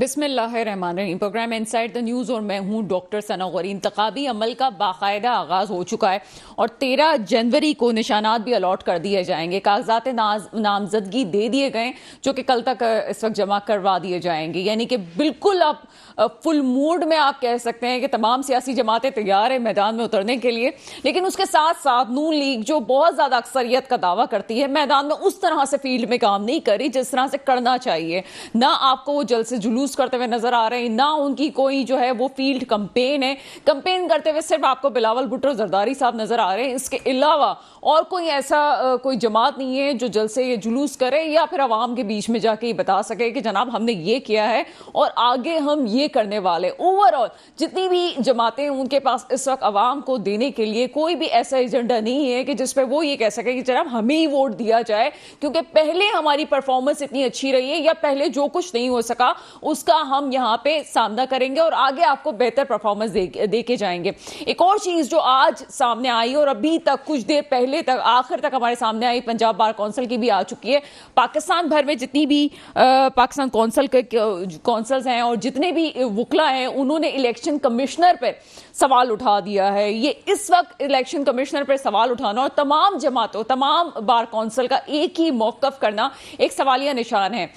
बिस्मिल्लाहिर्रहमानिर्रहीम। Programme inside the news और मैं हूं डॉक्टर सना गौरी। इंतखाबी अमल का बाकायदा आगाज़ हो चुका है और 13 जनवरी को निशानात भी अलॉट कर दिए जाएंगे। कागजात नामजदगी दे दिए गए जो कि कल तक इस वक्त जमा करवा दिए जाएंगे। यानी कि बिल्कुल आप फुल मूड में आप कह सकते हैं कि तमाम सियासी जमातें तैयार है मैदान में उतरने के लिए। लेकिन उसके साथ साथ नून लीग जो बहुत ज़्यादा अक्सरियत का दावा करती है, मैदान में उस तरह से फील्ड में काम नहीं करी जिस तरह से करना चाहिए। ना आपको वो जलसे जुलूस करते हुए नजर आ रहे हैं, ना उनकी कोई जो है वो फील्ड कंपेन है। कंपेन करते हुए सिर्फ आपको बिलावल भुट्टो जरदारी साहब नजर आ रहे हैं। इसके अलावा और कोई ऐसा कोई जमात नहीं है जो जलसे ये जुलूस करे या फिर अवाम के बीच में जाके ये बता सके कि जनाब हमने ये किया है और आगे हम ये करने वाले। ओवरऑल जितनी भी जमातें उनके पास इस वक्त अवाम को देने के लिए कोई भी ऐसा एजेंडा नहीं है कि जिसपे वो ये कह सके कि जनाब हमें ही वोट दिया जाए, क्योंकि पहले हमारी परफॉर्मेंस इतनी अच्छी रही है या पहले जो कुछ नहीं हो सका उसका हम यहां पे सामना करेंगे और आगे आपको बेहतर परफॉर्मेंस दे के जाएंगे। एक और चीज जो आज सामने आई और अभी तक कुछ देर पहले तक आखिर तक हमारे सामने आई, पंजाब बार काउंसिल की भी आ चुकी है। पाकिस्तान भर में जितनी भी पाकिस्तान काउंसिल के काउंसिल्स हैं और जितने भी वकला हैं उन्होंने इलेक्शन कमिश्नर पर सवाल उठा दिया है। ये इस वक्त इलेक्शन कमिश्नर पर सवाल उठाना और तमाम जमातों तमाम बार काउंसिल का एक ही मौकफ करना एक सवालिया निशान है।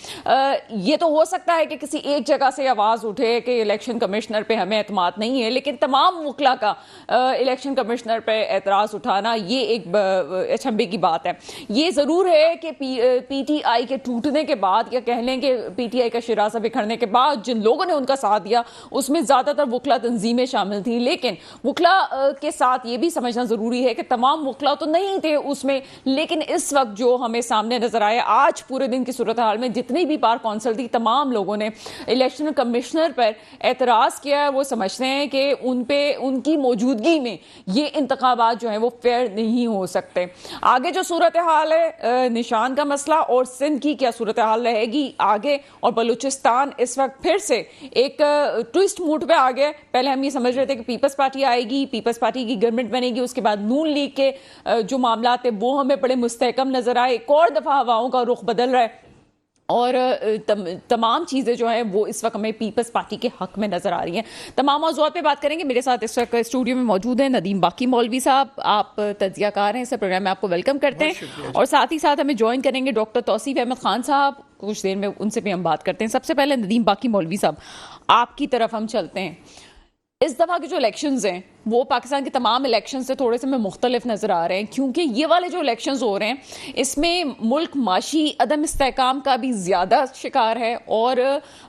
ये तो हो सकता है कि किसी एक जगह से आवाज उठे कि इलेक्शन कमिश्नर पे हमें एतमाद नहीं है, लेकिन तमाम वकला का इलेक्शन कमिश्नर पे एतराज उठाना ये एक अचंभे की बात है। ये जरूर है कि पीटीआई के टूटने के बाद या कह लें कि पीटीआई का शिरासा बिखरने के बाद जिन लोगों ने उनका साथ दिया उसमें ज्यादातर वकला तंजीमें शामिल थी, लेकिन वकला के साथ ये भी समझना जरूरी है कि तमाम वकला तो नहीं थे उसमें। लेकिन इस वक्त जो हमें सामने नजर आया आज पूरे दिन की सूरत हाल में, जितनी भी बार काउंसिल थी तमाम लोगों ने इलेक्शन कमिश्नर पर एतराज किया है। वो समझते हैं कि उन पे उनकी मौजूदगी में ये इंतखाबात जो है वो फेयर नहीं हो सकते। आगे जो सूरत हाल है, निशान का मसला और सिंध की क्या सूरत हाल रहेगी आगे, और बलूचिस्तान इस वक्त फिर से एक ट्विस्ट मूड पे आ गया। पहले हम ये समझ रहे थे कि पीपल्स पार्टी आएगी, पीपल्स पार्टी की गवर्नमेंट बनेगी, उसके बाद नून लीग के जो मामला थे वो हमें बड़े मुस्तहकम नजर आए। एक और दफा हवाओं का रुख बदल रहा है और तमाम चीज़ें जो हैं वो इस वक्त हमें पीपल्स पार्टी के हक में नजर आ रही हैं। तमाम मौज़ूआत पे बात करेंगे। मेरे साथ इस वक्त स्टूडियो में मौजूद हैं नदीम बाकी मौलवी साहब, आप तज्ज़ियाकार हैं, इस प्रोग्राम में आपको वेलकम करते हैं। और साथ ही साथ हमें ज्वाइन करेंगे डॉक्टर तौसीफ अहमद खान साहब, कुछ देर में उनसे भी हम बात करते हैं। सबसे पहले नदीम बाकी मौलवी साहब, आपकी तरफ हम चलते हैं। इस दफ़ा के जो इलेक्शंस हैं वो पाकिस्तान के तमाम इलेक्शन से थोड़े से में मुख्तलिफ नज़र आ रहे हैं, क्योंकि ये वाले जो इलेक्शंस हो रहे हैं इसमें मुल्क माशी अदम इस्तेहकाम का भी ज़्यादा शिकार है और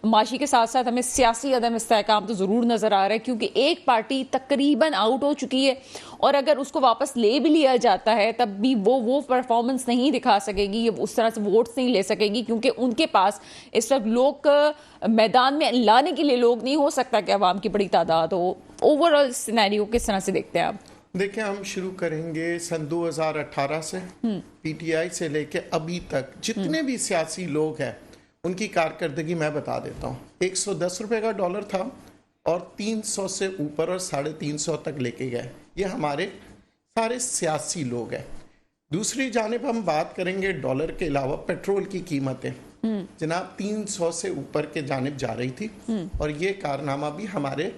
माशी के साथ साथ हमें सियासी अदम इस्तेहकाम तो ज़रूर नज़र आ रहा है, क्योंकि एक पार्टी तकरीबन आउट हो चुकी है और अगर उसको वापस ले भी लिया जाता है तब भी वो परफॉर्मेंस नहीं दिखा सकेगी, उस तरह से वोट्स नहीं ले सकेगी, क्योंकि उनके पास इस वक्त लोग मैदान में लाने के लिए लोग नहीं। हो सकता कि अवाम की बड़ी तादाद हो। ओवरऑल सिनेरियो किस तरह से देखते हैं आप? देखिए, हम शुरू करेंगे सन 2018 से। पीटीआई से लेके अभी तक जितने भी सियासी लोग हैं उनकी कारकर्दगी मैं बता देता हूँ। 110 रुपए का डॉलर था और 300 से ऊपर और 350 तक लेके गए। ये हमारे सारे सियासी लोग हैं। दूसरी जानिब हम बात करेंगे डॉलर के अलावा पेट्रोल की कीमतें जनाब 300 से ऊपर के जानिब जा रही थी और ये कारनामा भी हमारे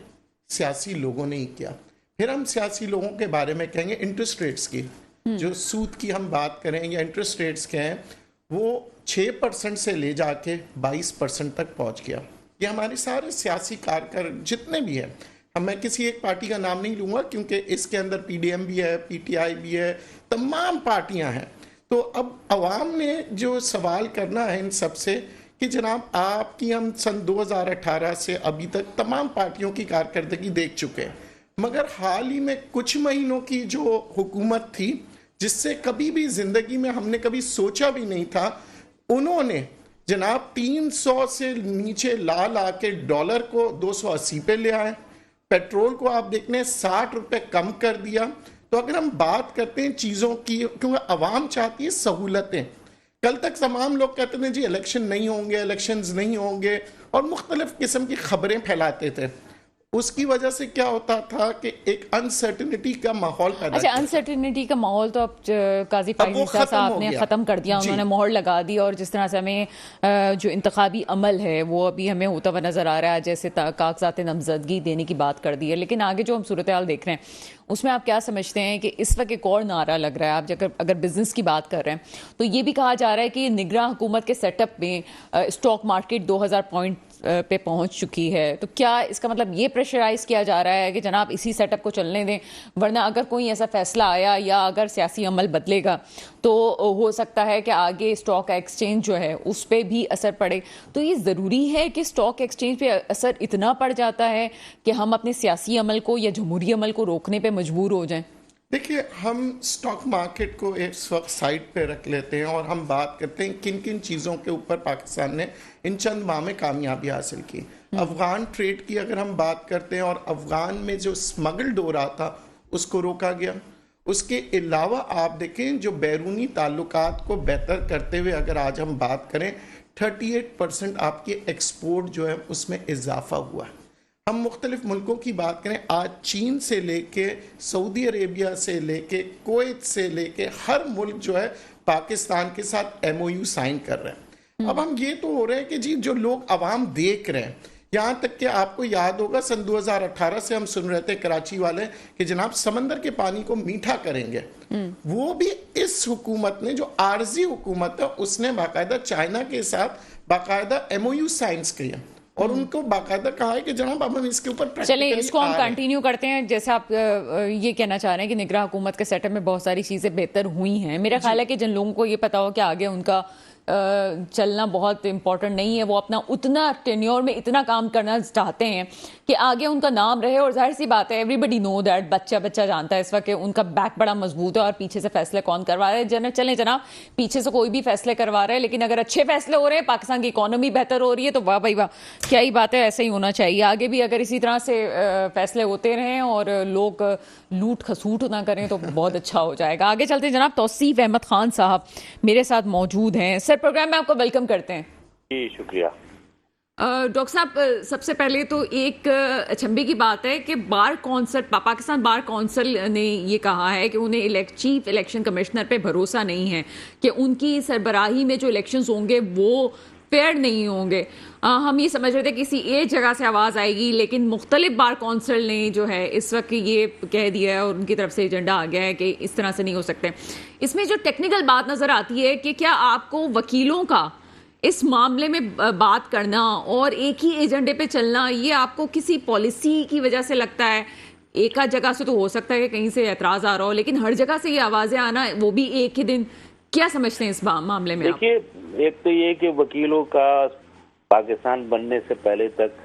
सियासी लोगों ने ही किया। फिर हम सियासी लोगों के बारे में कहेंगे इंटरेस्ट रेट्स की, जो सूद की हम बात करें या इंटरेस्ट रेट्स के हैं वो 6% से ले जाके 22% तक पहुंच गया। ये हमारे सारे सियासी कारकर जितने भी हैं, अब मैं किसी एक पार्टी का नाम नहीं लूँगा क्योंकि इसके अंदर पीडीएम भी है, पीटीआई भी है, तमाम पार्टियां हैं। तो अब अवाम ने जो सवाल करना है इन सब से कि जनाब आपकी हम सन 2018 से अभी तक तमाम पार्टियों की कारकर्दगी देख चुके हैं, मगर हाल ही में कुछ महीनों की जो हुकूमत थी जिससे कभी भी ज़िंदगी में हमने कभी सोचा भी नहीं था, उन्होंने जनाब 300 से नीचे ला के डॉलर को 280 पे ले आए, पेट्रोल को आप देख लें 60 रुपये कम कर दिया। तो अगर हम बात करते हैं चीज़ों की, क्योंकि अवाम चाहती है सहूलतें। कल तक तमाम लोग कहते थे जी इलेक्शन नहीं होंगे, इलेक्शंस नहीं होंगे और मुख्तलिफ किस्म की खबरें फैलाते थे। उसकी वजह से क्या होता था कि एक अनसर्टेनिटी का माहौल पैदा अच्छा, किया। अनसर्टेनिटी का माहौल तो अब काजी अब वो फाइज़ साहब खत्म हो ने गया। ख़त्म कर दिया, जी। उन्होंने मोहर लगा दी, और जिस तरह से हमें जो इंतखाबी अमल है वो अभी हमें होता हुआ नज़र आ रहा है, जैसे कागजात नामजदगी देने की बात कर दी है। लेकिन आगे जो हम सूरत हाल देख रहे हैं उसमें आप क्या समझते हैं कि इस वक्त एक और नारा लग रहा है, आप अगर बिजनेस की बात कर रहे हैं तो ये भी कहा जा रहा है कि निगरां हुकूमत के सेटअप में स्टॉक मार्केट 2000 पॉइंट पे पहुंच चुकी है, तो क्या इसका मतलब ये प्रेशराइज किया जा रहा है कि जनाब इसी सेटअप को चलने दें, वरना अगर कोई ऐसा फैसला आया या अगर सियासी अमल बदलेगा तो हो सकता है कि आगे स्टॉक एक्सचेंज जो है उस पर भी असर पड़े। तो ये ज़रूरी है कि स्टॉक एक्सचेंज पे असर इतना पड़ जाता है कि हम अपने सियासी अमल को या जमहूरी अमल को रोकने पे मजबूर हो जाएं? देखिए, हम स्टॉक मार्केट को इस वक्त साइड पे रख लेते हैं और हम बात करते हैं किन किन चीज़ों के ऊपर पाकिस्तान ने इन चंद माह में कामयाबी हासिल की। अफगान ट्रेड की अगर हम बात करते हैं, और अफगान में जो स्मगल्ड हो रहा था उसको रोका गया। उसके अलावा आप देखें, जो बैरूनी ताल्लुकात को बेहतर करते हुए अगर आज हम बात करें, 38% आपके एक्सपोर्ट जो है उसमें इजाफा हुआ है। हम मुख्तलिफ मुल्कों की बात करें, आज चीन से लेके सऊदी अरेबिया से लेके कुवैत से लेके हर मुल्क जो है पाकिस्तान के साथ MOU साइन कर रहे हैं। अब हम ये तो हो रहे हैं कि जी जो लोग अवाम देख रहे हैं, यहाँ तक कि आपको याद होगा सन 2018 से हम सुन रहे थे कराची वाले कि जनाब समंदर के पानी को मीठा करेंगे। वो भी इस हुकूमत ने, जो आर्जी हुकूमत है, उसने बाकायदा चाइना के साथ बाकायदा MOU साइन किए और उनको बाकायदा कहा है कि जनाब अब हम इसके ऊपर चलें, इसको हम कंटिन्यू करते हैं। जैसे आप ये कहना चाह रहे हैं कि निगरां हुकूमत के सेटअप में बहुत सारी चीज़ें बेहतर हुई हैं, मेरा ख्याल है कि जिन लोगों को ये पता हो कि आगे उनका चलना बहुत इंपॉर्टेंट नहीं है, वो अपना उतना टेन्योर में इतना काम करना चाहते हैं कि आगे उनका नाम रहे। और जाहिर सी बात है, एवरीबडी नो दैट, बच्चा बच्चा जानता है इस वक्त उनका बैक बड़ा मजबूत है और पीछे से फैसले कौन करवा रहे हैं। चलें जनाब, पीछे से कोई भी फैसले करवा रहे हैं, लेकिन अगर अच्छे फैसले हो रहे हैं, पाकिस्तान की इकोनॉमी बेहतर हो रही है, तो वाह भाई वाह, क्या ही बात है, ऐसे ही होना चाहिए। आगे भी अगर इसी तरह से फैसले होते रहें और लोग लूट खसूट ना करें तो बहुत अच्छा हो जाएगा। आगे चलते हैं जनाब, तौसीफ अहमद खान साहब मेरे साथ मौजूद हैं। सर, प्रोग्राम में आपको वेलकम करते हैं। जी शुक्रिया। डॉक्टर साहब, सबसे पहले तो एक अचंभे की बात है कि bar council, Pakistan bar council ने ये कहा है कि उन्हें चीफ इलेक्शन कमिश्नर पे भरोसा नहीं है कि उनकी सरबराही में जो इलेक्शंस होंगे वो फेयर नहीं होंगे। हम ये समझ रहे थे किसी एक जगह से आवाज़ आएगी, लेकिन मुख्तलिफ बार कौंसल ने जो है इस वक्त ये कह दिया है और उनकी तरफ से एजेंडा आ गया है कि इस तरह से नहीं हो सकते। इसमें जो टेक्निकल बात नज़र आती है कि क्या आपको वकीलों का इस मामले में बात करना और एक ही एजेंडे पे चलना, ये आपको किसी पॉलिसी की वजह से लगता है? एक आध जगह से तो हो सकता है कि कहीं से एतराज़ आ रहा हो, लेकिन हर जगह से ये आवाज़ें आना, वो भी एक ही दिन, क्या समझते हैं इस मामले में? देखिए, एक तो ये कि वकीलों का पाकिस्तान बनने से पहले तक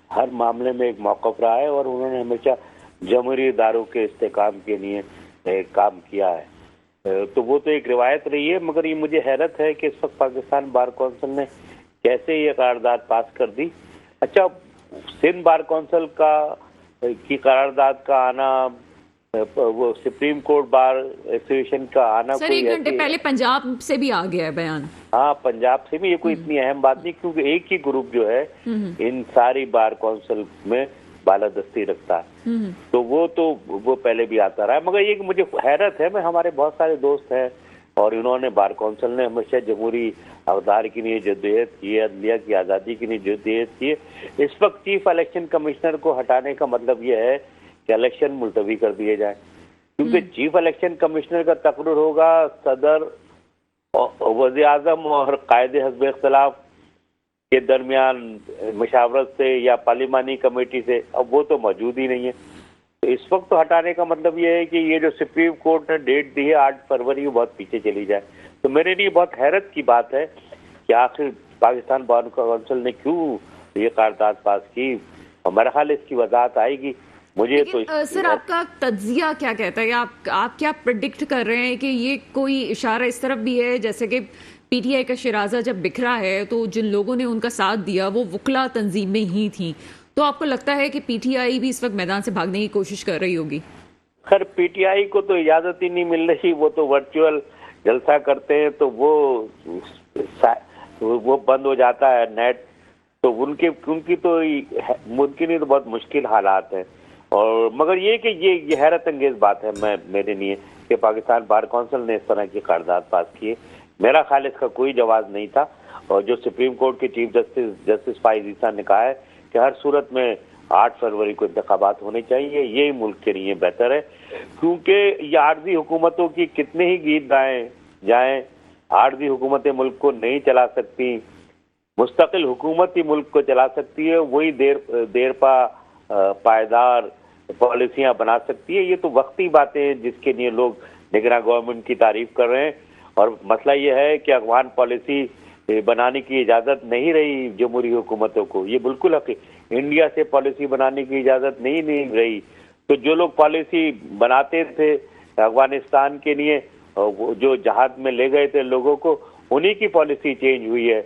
हर मामले में एक मौक़िफ़ रहा है और उन्होंने हमेशा जमहूरी इदारों के इस्तेकाम के लिए काम किया है। तो वो तो एक रिवायत रही है, मगर ये मुझे हैरत है कि इस वक्त पाकिस्तान बार कौंसिल ने कैसे ये करारदाद पास कर दी। अच्छा, सिंध बार कौंसिल की करारदाद का आना, वो सुप्रीम कोर्ट बार एसोसिएशन का आना, सर एक घंटे पहले पंजाब से भी आ गया है बयान। हाँ, पंजाब से भी। ये कोई इतनी अहम बात नहीं, क्योंकि एक ही ग्रुप जो है इन सारी बार कौंसिल में बालादस्ती रखता है, तो वो पहले भी आता रहा है। मगर ये मुझे हैरत है, मैं, हमारे बहुत सारे दोस्त हैं और इन्होंने बार कौंसिल ने हमेशा जमहूरी अवतार के लिए जद्दोजहद की है, अदलिया की आज़ादी के लिए जद्दोजहद की है। इस वक्त चीफ इलेक्शन कमिश्नर को हटाने का मतलब ये है कि इलेक्शन मुलतवी कर दिए जाए, क्योंकि चीफ इलेक्शन कमिश्नर का तकर्रुर होगा सदर, वज़ीर आज़म और कायदे हस्ब इख्तिलाफ के दरमियान मशावरत से या पार्लिमानी कमेटी से। अब वो तो मौजूद ही नहीं है, तो इस वक्त तो हटाने का मतलब ये है कि ये जो सुप्रीम कोर्ट ने डेट दी है 8 फरवरी, वो बहुत पीछे चली जाए। तो मेरे लिए बहुत हैरत की बात है कि आखिर पाकिस्तान बार कौंसिल ने क्यों ये करारदाद पास की, और मेरा ख्याल इसकी वजाहत आएगी। मुझे तो सर, आपका तज्जिया क्या कहता है? आप क्या प्रेडिक्ट कर रहे हैं कि ये कोई इशारा इस तरफ भी है, जैसे कि पीटीआई का शिराजा जब बिखरा है तो जिन लोगों ने उनका साथ दिया वो वुकला तंजीमें ही थी, तो आपको लगता है कि पीटीआई भी इस वक्त मैदान से भागने की कोशिश कर रही होगी? खैर, पीटीआई को तो इजाजत ही नहीं मिल रही, वो तो वर्चुअल जलसा करते हैं, तो वो बंद हो जाता है नेट, तो उनकी तो मुमकिन ही तो बहुत मुश्किल हालात हैं। और मगर ये कि ये हैरत अंगेज बात है मेरे लिए कि पाकिस्तान बार काउंसिल ने इस तरह की करारदाद पास किए। मेरा ख्याल इसका कोई जवाब नहीं था। और जो सुप्रीम कोर्ट के चीफ जस्टिस फाइज ईसा ने कहा है कि हर सूरत में 8 फरवरी को इंतखाबात होने चाहिए, यही मुल्क के लिए बेहतर है। क्योंकि ये आर्जी हुकूमतों की कितने ही गीत गाएं जाएं, आर्जी हुकूमतें मुल्क को नहीं चला सकती। मुस्तकिल हुकूमत ही मुल्क को चला सकती है, वही देर पायदार पॉलिसियां बना सकती है। ये तो वक्ती बातें हैं जिसके लिए लोग निगरान गवर्नमेंट की तारीफ कर रहे हैं। और मसला ये है कि अफगान पॉलिसी बनाने की इजाज़त नहीं रही जमहूरी हुकूमतों को। ये बिल्कुल इंडिया से पॉलिसी बनाने की इजाज़त नहीं रही। तो जो लोग पॉलिसी बनाते थे अफगानिस्तान के लिए, जो जहाज में ले गए थे लोगों को, उन्हीं की पॉलिसी चेंज हुई है।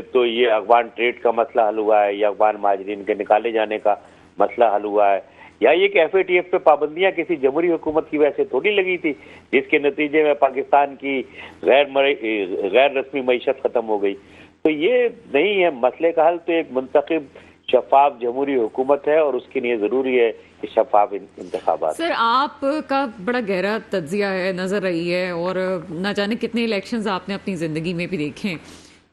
तो ये अफगान ट्रेड का मसला हल हुआ है, या अफगान महाजरीन के निकाले जाने का मसला हल हुआ है, या ये कि FATF पे पाबंदियां किसी जमहूरी हुकूमत की वजह से थोड़ी लगी थी, जिसके नतीजे में पाकिस्तान की गैर रस्मी मईशत खत्म हो गई। तो ये नहीं है मसले का हल। तो एक मुंतखब शफाफ जमहूरी हुकूमत है और उसके लिए जरूरी है कि शफाफ इंतखाबात। सर, आपका बड़ा गहरा तज्जिया है, नजर रही है, और ना जाने कितने इलेक्शंस आपने अपनी जिंदगी में भी देखे।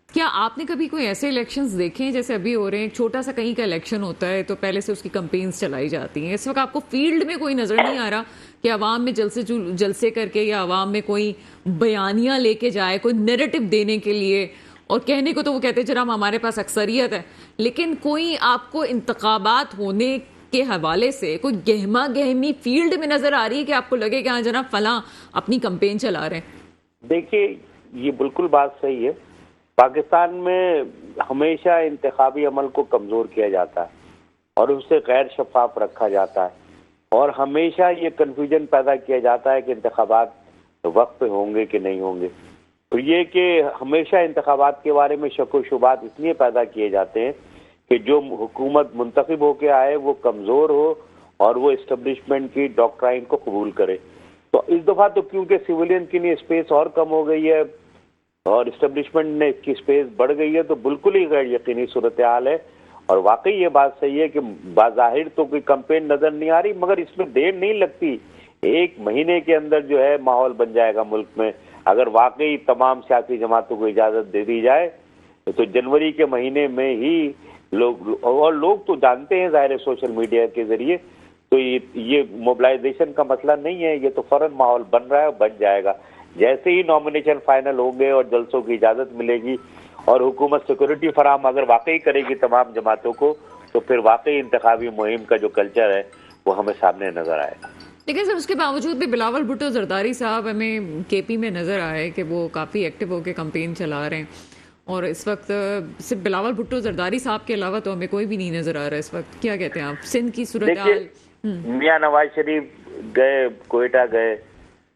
क्या आपने कभी कोई ऐसे इलेक्शंस देखे हैं जैसे अभी हो रहे हैं? छोटा सा कहीं का इलेक्शन होता है तो पहले से उसकी कैंपेन्स चलाई जाती हैं। इस वक्त आपको फील्ड में कोई नजर नहीं आ रहा कि आवाम में जलसे करके या आवाम में कोई बयानियां लेके जाए, कोई नैरेटिव देने के लिए? और कहने को तो वो कहते हैं जनाब हमारे पास अक्सरियत है, लेकिन कोई आपको इंतखाबात होने के हवाले से कोई गहमा गहमी फील्ड में नजर आ रही है कि आपको लगे कि हाँ जनाब फलां अपनी कैंपेन चला रहे हैं? देखिए, ये बिल्कुल बात सही है। पाकिस्तान में हमेशा इंतखाबी अमल को कमज़ोर किया जाता है और उसे गैर शफाफ रखा जाता है, और हमेशा ये कन्फ्यूजन पैदा किया जाता है कि इंतखाबात वक्त पे होंगे कि नहीं होंगे। तो ये कि हमेशा इंतखाबात के बारे में शक व शुबात इसलिए पैदा किए जाते हैं कि जो हुकूमत मुंतखब होकर आए वो कमज़ोर हो और वो इस्टेब्लिशमेंट की डॉक्ट्राइन को कबूल करे। तो इस दफ़ा तो क्योंकि सिविलियन के लिए स्पेस और कम हो गई है और इस्टेब्लिशमेंट ने इसकी स्पेस बढ़ गई है, तो बिल्कुल ही गैर यकीनी सूरत हाल है। और वाकई ये बात सही है कि बाज़ाहिर तो कोई कैंपेन नज़र नहीं आ रही, मगर इसमें देर नहीं लगती। 1 महीने के अंदर जो है माहौल बन जाएगा मुल्क में। अगर वाकई तमाम सियासी जमातों को इजाज़त दे दी जाए तो जनवरी के महीने में ही लोग तो जानते हैं ज़ाहिर सोशल मीडिया के ज़रिए, तो ये मोबिलाइजेशन का मसला नहीं है। ये तो फ़ौरन माहौल बन रहा है, बन जाएगा। जैसे ही नॉमिनेशन फाइनल होंगे और जलसों की इजाज़त मिलेगी और हुकूमत सिक्योरिटी फराम अगर वाकई करेगी तमाम जमातों को, तो फिर वाकई इंतखाबी मुहिम का जो कल्चर है वो हमें सामने नजर आएगा। लेकिन सर, उसके बावजूद भी बिलावल भुट्टो जरदारी साहब हमें KP में नजर आए कि वो काफ़ी एक्टिव होकर कैंपेन चला रहे हैं, और इस वक्त सिर्फ बिलावल भुट्टो जरदारी साहब के अलावा तो हमें कोई भी नहीं नजर आ रहा है इस वक्त। क्या कहते हैं आप सिंध की सूरत हाल? मियां नवाज शरीफ गए, कोयटा गए,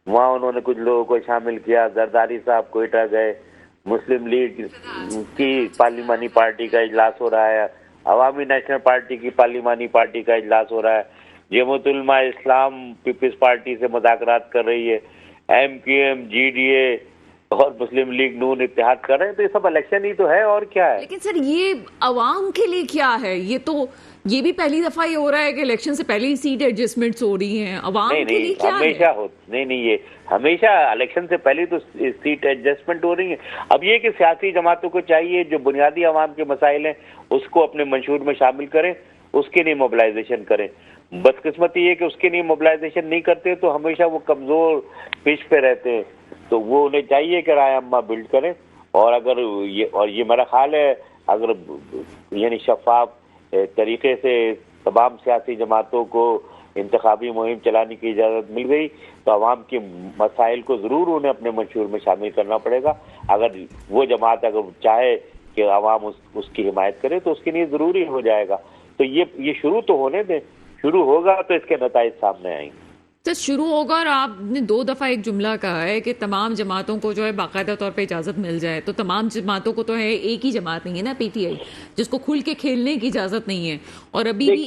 वहाँ उन्होंने कुछ लोगों को शामिल किया। जरदारी साहब कोयटा गए, मुस्लिम लीग की पार्लिमानी पार्टी का इजलास हो रहा है, अवामी नेशनल पार्टी की पार्लिमानी पार्टी का इजलास हो रहा है, जमात उलमा इस्लाम पीपल्स पार्टी से मुज़ाकरात कर रही है, MQM GDA और मुस्लिम लीग नून इत्तेहाद कर रहे हैं। तो ये सब इलेक्शन ही तो है, और क्या है। लेकिन सर, ये अवाम के लिए क्या है? ये भी पहली दफा ये हो रहा है कि इलेक्शन से पहले ही सीट एडजस्टमेंट्स हो रही हैं। अवाम के लिए क्या हमेशा है? नहीं, ये हमेशा इलेक्शन से पहले तो सीट एडजस्टमेंट हो रही है। अब ये कि सियासी जमातों को चाहिए जो बुनियादी अवाम के मसाइल हैं उसको अपने मंशूर में शामिल करें, उसके लिए मोबिलाइजेशन करें। बदकिस्मती ये कि उसके लिए मोबिलाइजेशन नहीं करते तो हमेशा वो कमज़ोर पिच पे रहते हैं। तो वो उन्हें चाहिए कि राय अम्मा बिल्ड करें, और ये मेरा ख्याल है अगर यानी शफाफ तरीके से तमाम सियासी जमातों को इंतखाबी मुहिम चलाने की इजाज़त मिल गई तो आवाम के मसाइल को ज़रूर उन्हें अपने मंशूर में शामिल करना पड़ेगा। अगर वो जमात अगर चाहे कि आवाम उसकी हिमायत करे तो उसके लिए ज़रूरी हो जाएगा। तो ये शुरू तो होने दें, शुरू होगा तो इसके नताइज सामने आएंगे। तो शुरू होगा, और आपने 2 दफ़ा एक जुमला कहा है कि तमाम जमातों को जो है बाकायदा तौर पे इजाज़त मिल जाए। तो तमाम जमातों को तो है, एक ही जमात नहीं है ना PTI जिसको खुल के खेलने की इजाज़त नहीं है। और अभी भी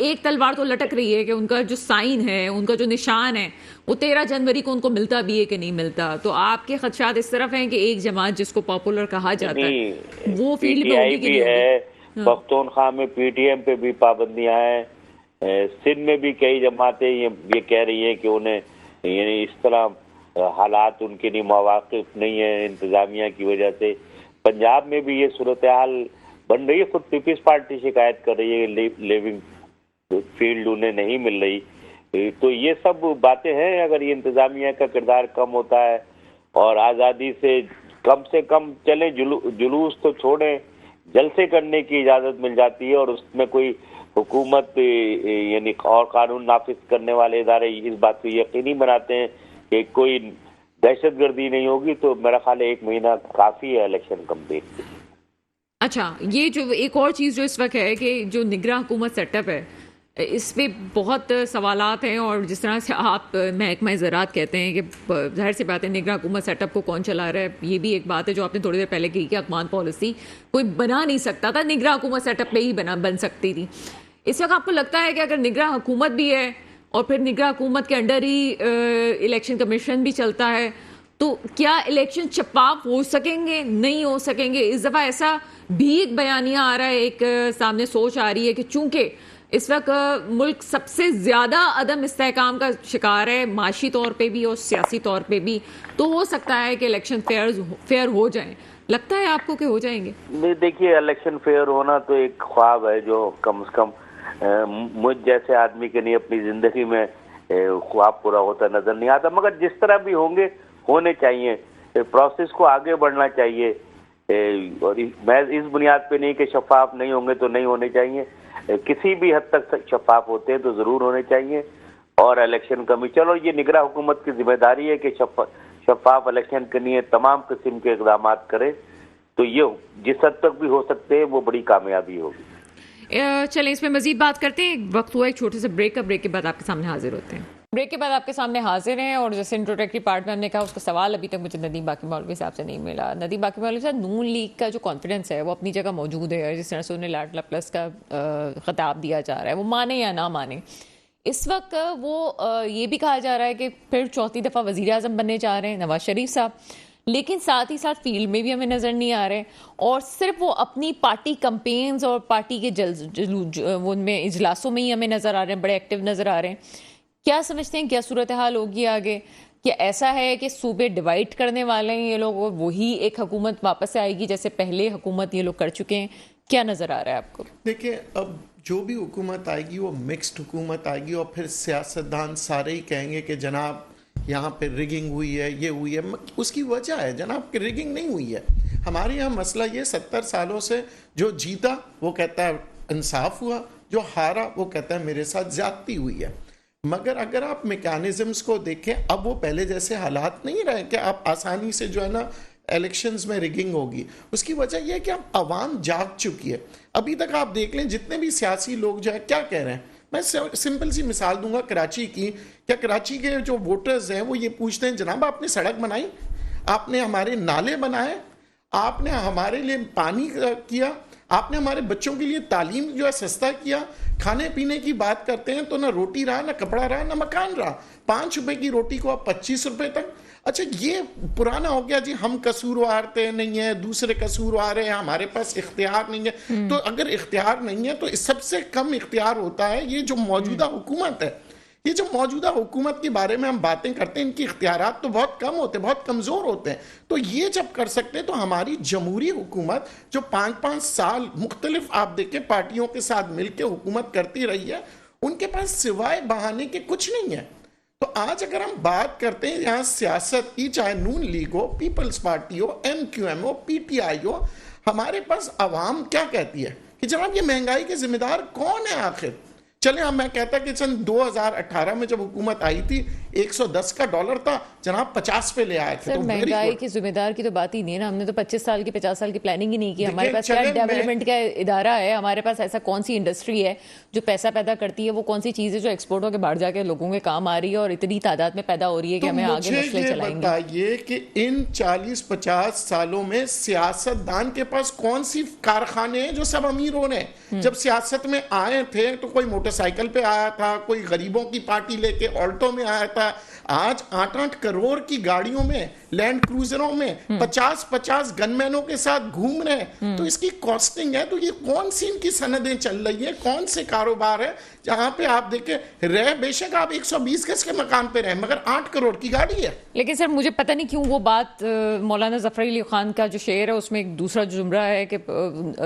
एक तलवार तो लटक रही है कि उनका जो साइन है, उनका जो निशान है, वो 13 जनवरी को उनको मिलता भी है कि नहीं मिलता। तो आपके खदशात इस तरफ हैं कि एक जमात जिसको पॉपुलर कहा जाता है वो फील्ड में होगी कि नहीं होगी? पख्तूनख्वा में पीटीएम पे भी पाबंदियां हैं। सिंध में भी कई जमातें ये कह रही हैं कि उन्हें यानी इस तरह हालात उनके लिए मौवाक़िफ़ नहीं है इंतजामिया की वजह से। पंजाब में भी ये सूरत हाल बन रही है। खुद पीपल्स पार्टी शिकायत कर रही है लिविंग फील्ड उन्हें नहीं मिल रही। तो ये सब बातें हैं। अगर ये इंतजामिया का किरदार कम होता है और आज़ादी से कम चले, जुलूस तो छोड़ें, जलसे करने की इजाज़त मिल जाती है और उसमें कोई हुकूमत यानी और कानून नाफिज करने वाले इदारे इस बात को यकीनी बनाते हैं कि कोई दहशतगर्दी नहीं होगी, तो मेरा ख्याल है 1 महीना काफ़ी है इलेक्शन कम्पेन के। अच्छा, ये जो एक और चीज़ जो इस वक्त है कि जो निगरान हुकूमत सेटअप है, इस पे बहुत सवालात हैं। और जिस तरह से आप महकमा ज़राअत कहते हैं कि जाहिर सी बात है निगरान हुकूमत सेटअप को कौन चला रहा है, ये भी एक बात है जो आपने थोड़ी देर पहले कही कि अकमान पॉलिसी कोई बना नहीं सकता था, निगरान हुकूमत सेटअप पे ही बन सकती थी। इस वक्त आपको लगता है कि अगर निगरान हुकूमत भी है और फिर निगरान हुकूमत के अंडर ही इलेक्शन कमीशन भी चलता है, तो क्या इलेक्शन शफाफ हो सकेंगे, नहीं हो सकेंगे? इस दफ़ा ऐसा भी एक बयानिया आ रहा है, एक सामने सोच आ रही है कि चूंकि इस वक्त मुल्क सबसे ज़्यादा अदम इस्तेहकाम का शिकार है, माशी तौर पे भी और सियासी तौर पे भी, तो हो सकता है कि इलेक्शन फेयर हो जाएं। लगता है आपको कि हो जाएंगे? नहीं, देखिए, इलेक्शन फेयर होना तो एक ख्वाब है जो कम से कम मुझ जैसे आदमी के लिए अपनी ज़िंदगी में ख्वाब पूरा होता नज़र नहीं आता। मगर जिस तरह भी होंगे होने चाहिए, प्रोसेस को आगे बढ़ना चाहिए। और मैं इस बुनियाद पे नहीं कि शफाफ नहीं होंगे तो नहीं होने चाहिए, किसी भी हद तक शफाफ होते हैं तो ज़रूर होने चाहिए। और इलेक्शन कमीशन और ये निगरान हुकूमत की जिम्मेदारी है कि शफाफ इलेक्शन के लिए तमाम किस्म के इक़दाम करे, तो ये जिस हद तक भी हो सकते हैं वो बड़ी कामयाबी होगी। चलें, इसमें मजीद बात करते हैं। वक्त हुआ एक छोटे से ब्रेक का। ब्रेक के बाद आपके सामने हाजिर होते हैं। ब्रेक के बाद आपके सामने हाजिर हैं। और जैसे इंट्रोडक्टरी पार्ट में हमने कहा, उसका सवाल अभी तक मुझे नदीम बाकी मौलवी साहब से नहीं मिला। नदीम बाकी मौलवी साहब, नून लीग का जो कॉन्फिडेंस है वो अपनी जगह मौजूद है। जिस तरह से उन्हें लाडला प्लस का खिताब दिया जा रहा है, वो माने या ना माने, इस वक्त वो ये भी कहा जा रहा है कि फिर चौथी दफ़ा वज़ीर आज़म बनने जा रहे हैं नवाज शरीफ साहब, लेकिन साथ ही साथ फील्ड में भी हमें नज़र नहीं आ रहे। और सिर्फ वो अपनी पार्टी कंपेन्स और पार्टी के उनमें इजलासों में ही हमें नज़र आ रहे हैं, बड़े एक्टिव नज़र आ रहे हैं। क्या समझते हैं, क्या सूरत हाल होगी आगे? क्या ऐसा है कि सूबे डिवाइड करने वाले हैं ये लोग और वही एक हुकूमत वापस से आएगी जैसे पहले हुकूमत ये लोग कर चुके हैं? क्या नज़र आ रहा है आपको? देखिए, अब जो भी हुकूमत आएगी वो मिक्स्ड हुकूमत आएगी और फिर सियासतदान सारे ही कहेंगे कि जनाब यहाँ पे रिगिंग हुई है, ये हुई है। उसकी वजह है जनाब कि रिगिंग नहीं हुई है। हमारे यहाँ मसला ये 70 सालों से जो जीता वो कहता है इंसाफ हुआ, जो हारा वो कहता है मेरे साथ ज्यादती हुई है। मगर अगर आप मैकेनिज्म्स को देखें, अब वो पहले जैसे हालात नहीं रहे कि आप आसानी से जो है ना इलेक्शंस में रिगिंग होगी। उसकी वजह यह है कि अब आवाम जाग चुकी है। अभी तक आप देख लें जितने भी सियासी लोग जो है क्या कह रहे हैं। मैं सिंपल सी मिसाल दूंगा कराची की। क्या कराची के जो वोटर्स हैं वो ये पूछते हैं जनाब आपने सड़क बनाई, आपने हमारे नाले बनाए, आपने हमारे लिए पानी किया, आपने हमारे बच्चों के लिए तालीम जो है सस्ता किया। खाने पीने की बात करते हैं तो ना रोटी रहा, ना कपड़ा रहा, ना मकान रहा। 5 रुपए की रोटी को आप 25 रुपए तक। अच्छा, ये पुराना हो गया जी, हम कसूरवार नहीं है, दूसरे कसूरवार है, हमारे पास इख्तियार नहीं है। तो अगर इख्तियार नहीं है तो सबसे कम इख्तियार होता है ये जो मौजूदा हुकूमत है। ये जो मौजूदा हुकूमत के बारे में हम बातें करते हैं, इनकी इख्तियारात तो बहुत कम होते हैं, बहुत कमज़ोर होते हैं। तो ये जब कर सकते हैं तो हमारी जमहूरी हुकूमत जो 5-5 साल मुख्तलिफ आप देखें पार्टियों के साथ मिलकर हुकूमत करती रही है, उनके पास सिवाय बहाने के कुछ नहीं है। तो आज अगर हम बात करते हैं यहाँ सियासत की, चाहे नून लीग हो, पीपल्स पार्टी हो, MQM हो, PTI हो, हमारे पास अवाम क्या कहती है कि जनाब ये महंगाई के जिम्मेदार कौन है आखिर? चले हम मैं कहता कि सन 2018 में जब हुकूमत आई थी 110 का डॉलर था, जनाब 50 पे ले आए थे। सर, महंगाई के जिम्मेदार की तो बात ही नहीं है ना। हमने तो 25 साल की 50 साल की प्लानिंग ही नहीं की। हमारे पास क्या डेवलपमेंट का इदारा है? हमारे पास ऐसा कौन सी इंडस्ट्री है जो पैसा पैदा करती है? वो कौन सी चीज़ है जो एक्सपोर्ट होकर बाहर जाके लोगों के काम आ रही है और इतनी तादाद में पैदा हो रही है कि हमें आगे नस्लें चलाएंगे? बताइए कि इन 40-50 सालों में सियासतदान के पास कौन सी कारखाने हैं जो सब अमीरों ने जब सियासत में आए थे तो कोई मोटरसाइकिल पे आया था, कोई गरीबों की पार्टी लेके ऑल्टो में आया था। आज 8-8 करोड़ की गाड़ियों में, लैंड क्रूजरों में 50-50 गनमैनों के साथ घूम रहे हैं। तो इसकी कॉस्टिंग है, तो ये कौन सी इनकी सनदें चल रही है, कौन से कारोबार है जहां पे आप देखें रहे, बेशक आप 120 गज के मकान पे रहे, मगर 8 करोड़ की गाड़ी है। लेकिन सर मुझे पता नहीं क्यों वो बात मौलाना जफर अली खान का जो शेर है उसमें एक दूसरा जुमरा है कि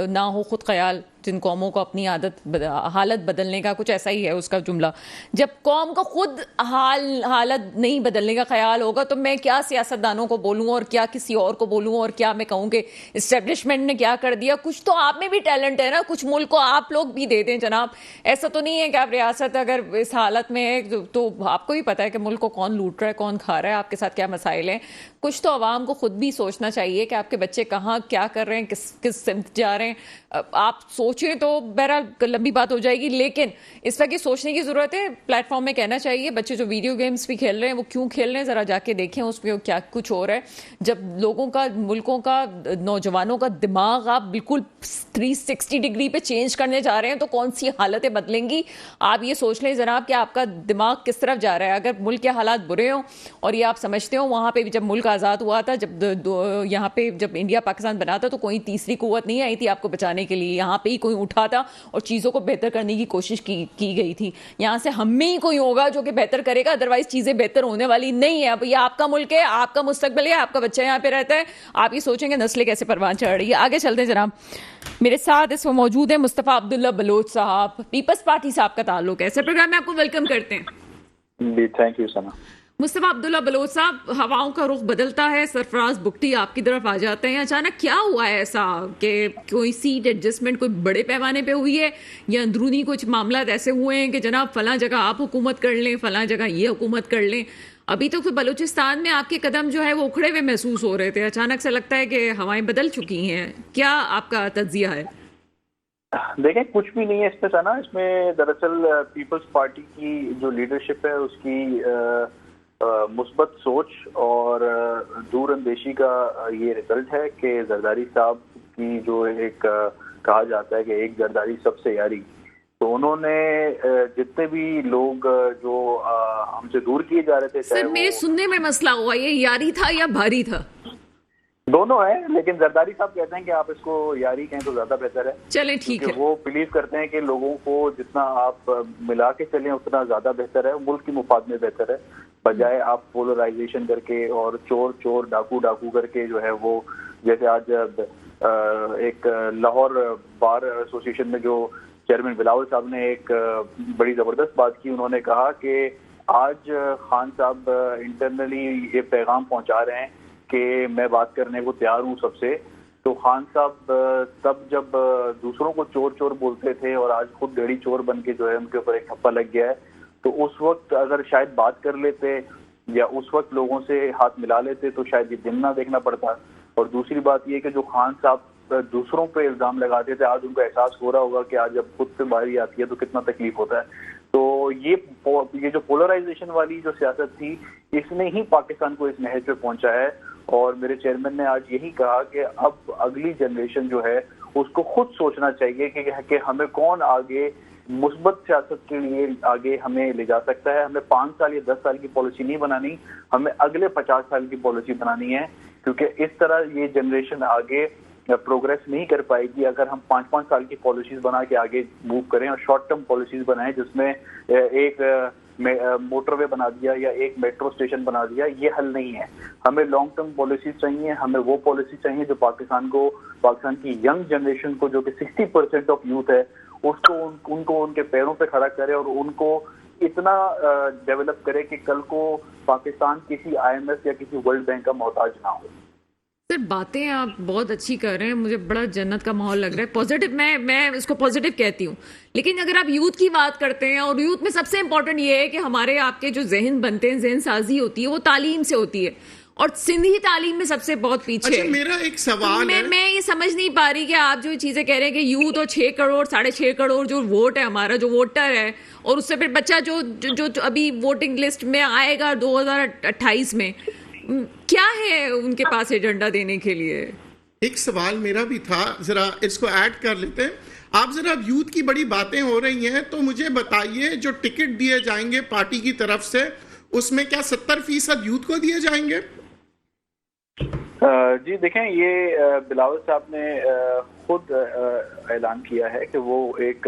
ना हो खुद ख्याल जिन कौमों को अपनी हालत बदलने का, कुछ ऐसा ही है उसका जुमला। जब कौम का खुद हालत नहीं बदलने का ख्याल होगा तो मैं क्या सियासतदानों को बोलूं और क्या किसी और को बोलूं और क्या मैं कहूं कि इस्टेब्लिशमेंट ने क्या कर दिया। कुछ तो आप में भी टैलेंट है ना, कुछ मुल्क को आप लोग भी दे दें जनाब। ऐसा तो नहीं है कि आप रियासत अगर इस हालत में है तो आपको भी पता है कि मुल्क को कौन लूट रहा है, कौन खा रहा है, आपके साथ क्या मसाइल हैं। कुछ तो आवाम को खुद भी सोचना चाहिए कि आपके बच्चे कहाँ क्या कर रहे हैं, किस सिमत जा रहे हैं। आप सोचें तो बहरहाल लंबी बात हो जाएगी, लेकिन इस वक्त ये सोचने की जरूरत है। प्लेटफॉर्म में कहना चाहिए बच्चे जो वीडियो गेम्स भी खेल रहे हैं वो क्यों खेल रहे हैं, जरा जाके देखें उसमें क्या कुछ हो रहा है। जब लोगों का, मुल्कों का, नौजवानों का दिमाग आप बिल्कुल 360 डिग्री पे चेंज करने जा रहे हैं तो कौन सी हालतें बदलेंगी। आप ये सोच लें जनाब कि आपका दिमाग किस तरफ जा रहा है। अगर मुल्क के हालात बुरे हों और ये आप समझते हो, वहाँ पे जब मुल्क आज़ाद हुआ था, जब यहाँ पे जब इंडिया पाकिस्तान बना था तो कोई तीसरी कुव्वत नहीं आई थी आपको बचाने के लिए। यहाँ पे ही कोई उठा था और चीज़ों को बेहतर करने की कोशिश की गई थी। यहाँ से हम में ही कोई होगा जो कि बेहतर करेगा, अदरवाइज चीज़ें बेहतर होने वाली नहीं है। अब ये आपका मुल्क है, आपका मुस्तकबिल है, आपका बच्चा यहाँ पे रहता है, आप ये सोचेंगे नस्लें कैसे परवान चढ़ रही है। आगे चलते हैं जनाब। मेरे साथ इस वक्त मौजूद है मुस्तफ़ा अब्दुल्ला बलोच साहब, पीपल्स पार्टी से आपका ताल्लुक है। ऐसे प्रोग्राम में आपको वेलकम करते हैं। Thank you Sana. मुस्तफ़ा अब्दुल्ला बलोच साहब, हवाओं का रुख बदलता है, सरफराज बुगटी आपकी तरफ आ जाते हैं। अचानक क्या हुआ है ऐसा कि कोई सीट एडजस्टमेंट कोई बड़े पैमाने पे हुई है या अंदरूनी कुछ मामला ऐसे हुए हैं कि जनाब फलां जगह आप हुकूमत कर लें, फलां जगह ये हुकूमत कर लें। अभी तक तो बलूचिस्तान में आपके कदम जो है वो उखड़े हुए महसूस हो रहे थे, अचानक से लगता है कि हवाएं बदल चुकी हैं। क्या आपका तज्जिया है? देखें, कुछ भी नहीं है इसमें सना। इसमें दरअसल पीपल्स पार्टी की जो लीडरशिप है उसकी मुस्बत सोच और दूरअंदेशी का ये रिजल्ट है कि जरदारी साहब की जो एक कहा जाता है कि एक जरदारी सबसे यारी, तो उन्होंने जितने भी लोग जो हमसे दूर किए जा रहे थे, सर मेरे सुनने में मसला हुआ, ये यारी था या भारी था? दोनों है, लेकिन जरदारी साहब कहते हैं कि आप इसको यारी कहें तो ज्यादा बेहतर है। चलें ठीक है। वो बिलीव करते हैं कि लोगों को जितना आप मिला के चलें उतना ज्यादा बेहतर है, मुल्क की मुफाद में बेहतर है, बजाय आप पोलराइजेशन करके और चोर चोर डाकू डाकू करके जो है वो, जैसे आज एक लाहौर बार एसोसिएशन में जो चेयरमैन बिलावल साहब ने एक बड़ी जबरदस्त बात की। उन्होंने कहा कि आज खान साहब इंटरनली ये पैगाम पहुंचा रहे हैं कि मैं बात करने को तैयार हूँ सबसे। तो खान साहब तब जब दूसरों को चोर चोर बोलते थे और आज खुद गड़ी चोर बन के जो है उनके ऊपर एक ठप्पा लग गया है, तो उस वक्त अगर शायद बात कर लेते या उस वक्त लोगों से हाथ मिला लेते तो शायद ये दिन ना देखना पड़ता। और दूसरी बात ये कि जो खान साहब दूसरों पे इल्जाम लगाते थे, आज उनको एहसास हो रहा होगा कि आज जब खुद पे बारी आती है तो कितना तकलीफ होता है। तो ये जो पोलराइजेशन वाली जो सियासत थी, इसने ही पाकिस्तान को इस नहज पे पहुंचा है। और मेरे चेयरमैन ने आज यही कहा कि अब अगली जनरेशन जो है उसको खुद सोचना चाहिए कि हमें कौन आगे मुस्बत सियासत के लिए आगे हमें ले जा सकता है। हमें 5 साल या 10 साल की पॉलिसी नहीं बनानी, हमें अगले 50 साल की पॉलिसी बनानी है, क्योंकि इस तरह ये जनरेशन आगे प्रोग्रेस नहीं कर पाएगी अगर हम 5-5 साल की पॉलिसीज बना के आगे मूव करें और शॉर्ट टर्म पॉलिसीज बनाएं जिसमें एक मोटरवे बना दिया या एक मेट्रो स्टेशन बना दिया। ये हल नहीं है। हमें लॉन्ग टर्म पॉलिसीज चाहिए, हमें वो पॉलिसी चाहिए जो पाकिस्तान की यंग जनरेशन को, जो कि 60% ऑफ यूथ है, उसको उनको उनके पैरों पे खड़ा करे और उनको इतना डेवलप करे कि कल को पाकिस्तान किसी IMF या किसी वर्ल्ड बैंक का मोहताज ना हो। सर बातें आप बहुत अच्छी कर रहे हैं, मुझे बड़ा जन्नत का माहौल लग रहा है, पॉजिटिव। मैं इसको पॉजिटिव कहती हूँ। लेकिन अगर आप यूथ की बात करते हैं, और यूथ में सबसे इंपॉर्टेंट ये है कि हमारे आपके जो जहन बनते हैं, जहन साजी होती है, वो तालीम से होती है, और सिंधी तालीम में सबसे बहुत पीछे। अच्छा, मेरा एक सवाल है। मैं ये समझ नहीं पा रही कि आप जो चीजें कह रहे हैं कि यूथ और 6 करोड़ 6.5 करोड़ जो वोट है, हमारा जो वोटर है, और उससे फिर बच्चा जो अभी वोटिंग लिस्ट में आएगा 2028 में, क्या है उनके पास एजेंडा देने के लिए? एक सवाल मेरा भी था, जरा इसको ऐड कर लेते हैं। आप जरा यूथ की बड़ी बातें हो रही हैं, तो मुझे बताइए जो टिकट दिए जाएंगे पार्टी की तरफ से, उसमें क्या 70% यूथ को दिए जाएंगे? जी देखें, ये बिलावल साहब ने खुद ऐलान किया है कि वो एक,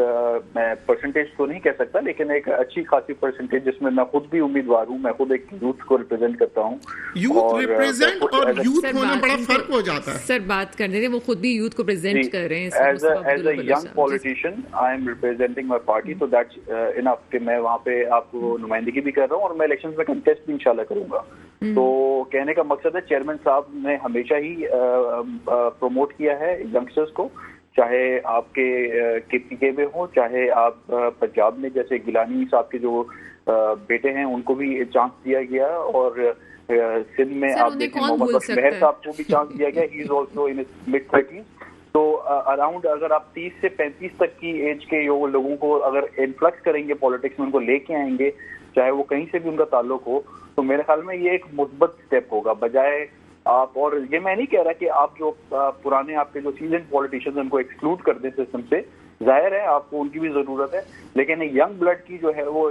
मैं परसेंटेज तो नहीं कह सकता, लेकिन एक अच्छी खासी परसेंटेज, जिसमें मैं खुद भी उम्मीदवार हूँ, मैं खुद एक यूथ को रिप्रेजेंट करता हूँ। यूथ रिप्रेजेंट और यूथ होना बड़ा फर्क हो जाता है। सर बात करने दें, वो खुद भी यूथ को प्रेजेंट कर रहे हैं। As a young politician I am representing my party, तो दैट्स इनफ कि मैं वहाँ पे आपको नुमाइंदगी भी कर रहा हूँ और मैं इलेक्शन में कंटेस्ट भी इंशाल्लाह करूंगा। तो कहने का मकसद है, चेयरमैन साहब ने हमेशा ही प्रमोट किया है यंगस्टर्स को, चाहे आपके केपीके में हो, चाहे आप पंजाब में जैसे गिलानी साहब के जो बेटे हैं उनको भी चांस दिया गया, और सिंध में आप देखें मोहम्मद मेहर साहब को भी चांस दिया गया, he is also in mid 30s। तो अराउंड अगर आप 30 से 35 तक की एज के लोगों को अगर इन्फ्लक्स करेंगे पॉलिटिक्स में, उनको लेके आएंगे, चाहे वो कहीं से भी उनका ताल्लुक हो, तो मेरे ख्याल में ये एक मुस्बत स्टेप होगा। बजाय आप, और ये मैं नहीं कह रहा कि आप जो पुराने आपके जो सीजन पॉलिटिशियंस उनको एक्सक्लूड कर दें सिस्टम से, जाहिर है आपको उनकी भी जरूरत है, लेकिन यंग ब्लड की जो है वो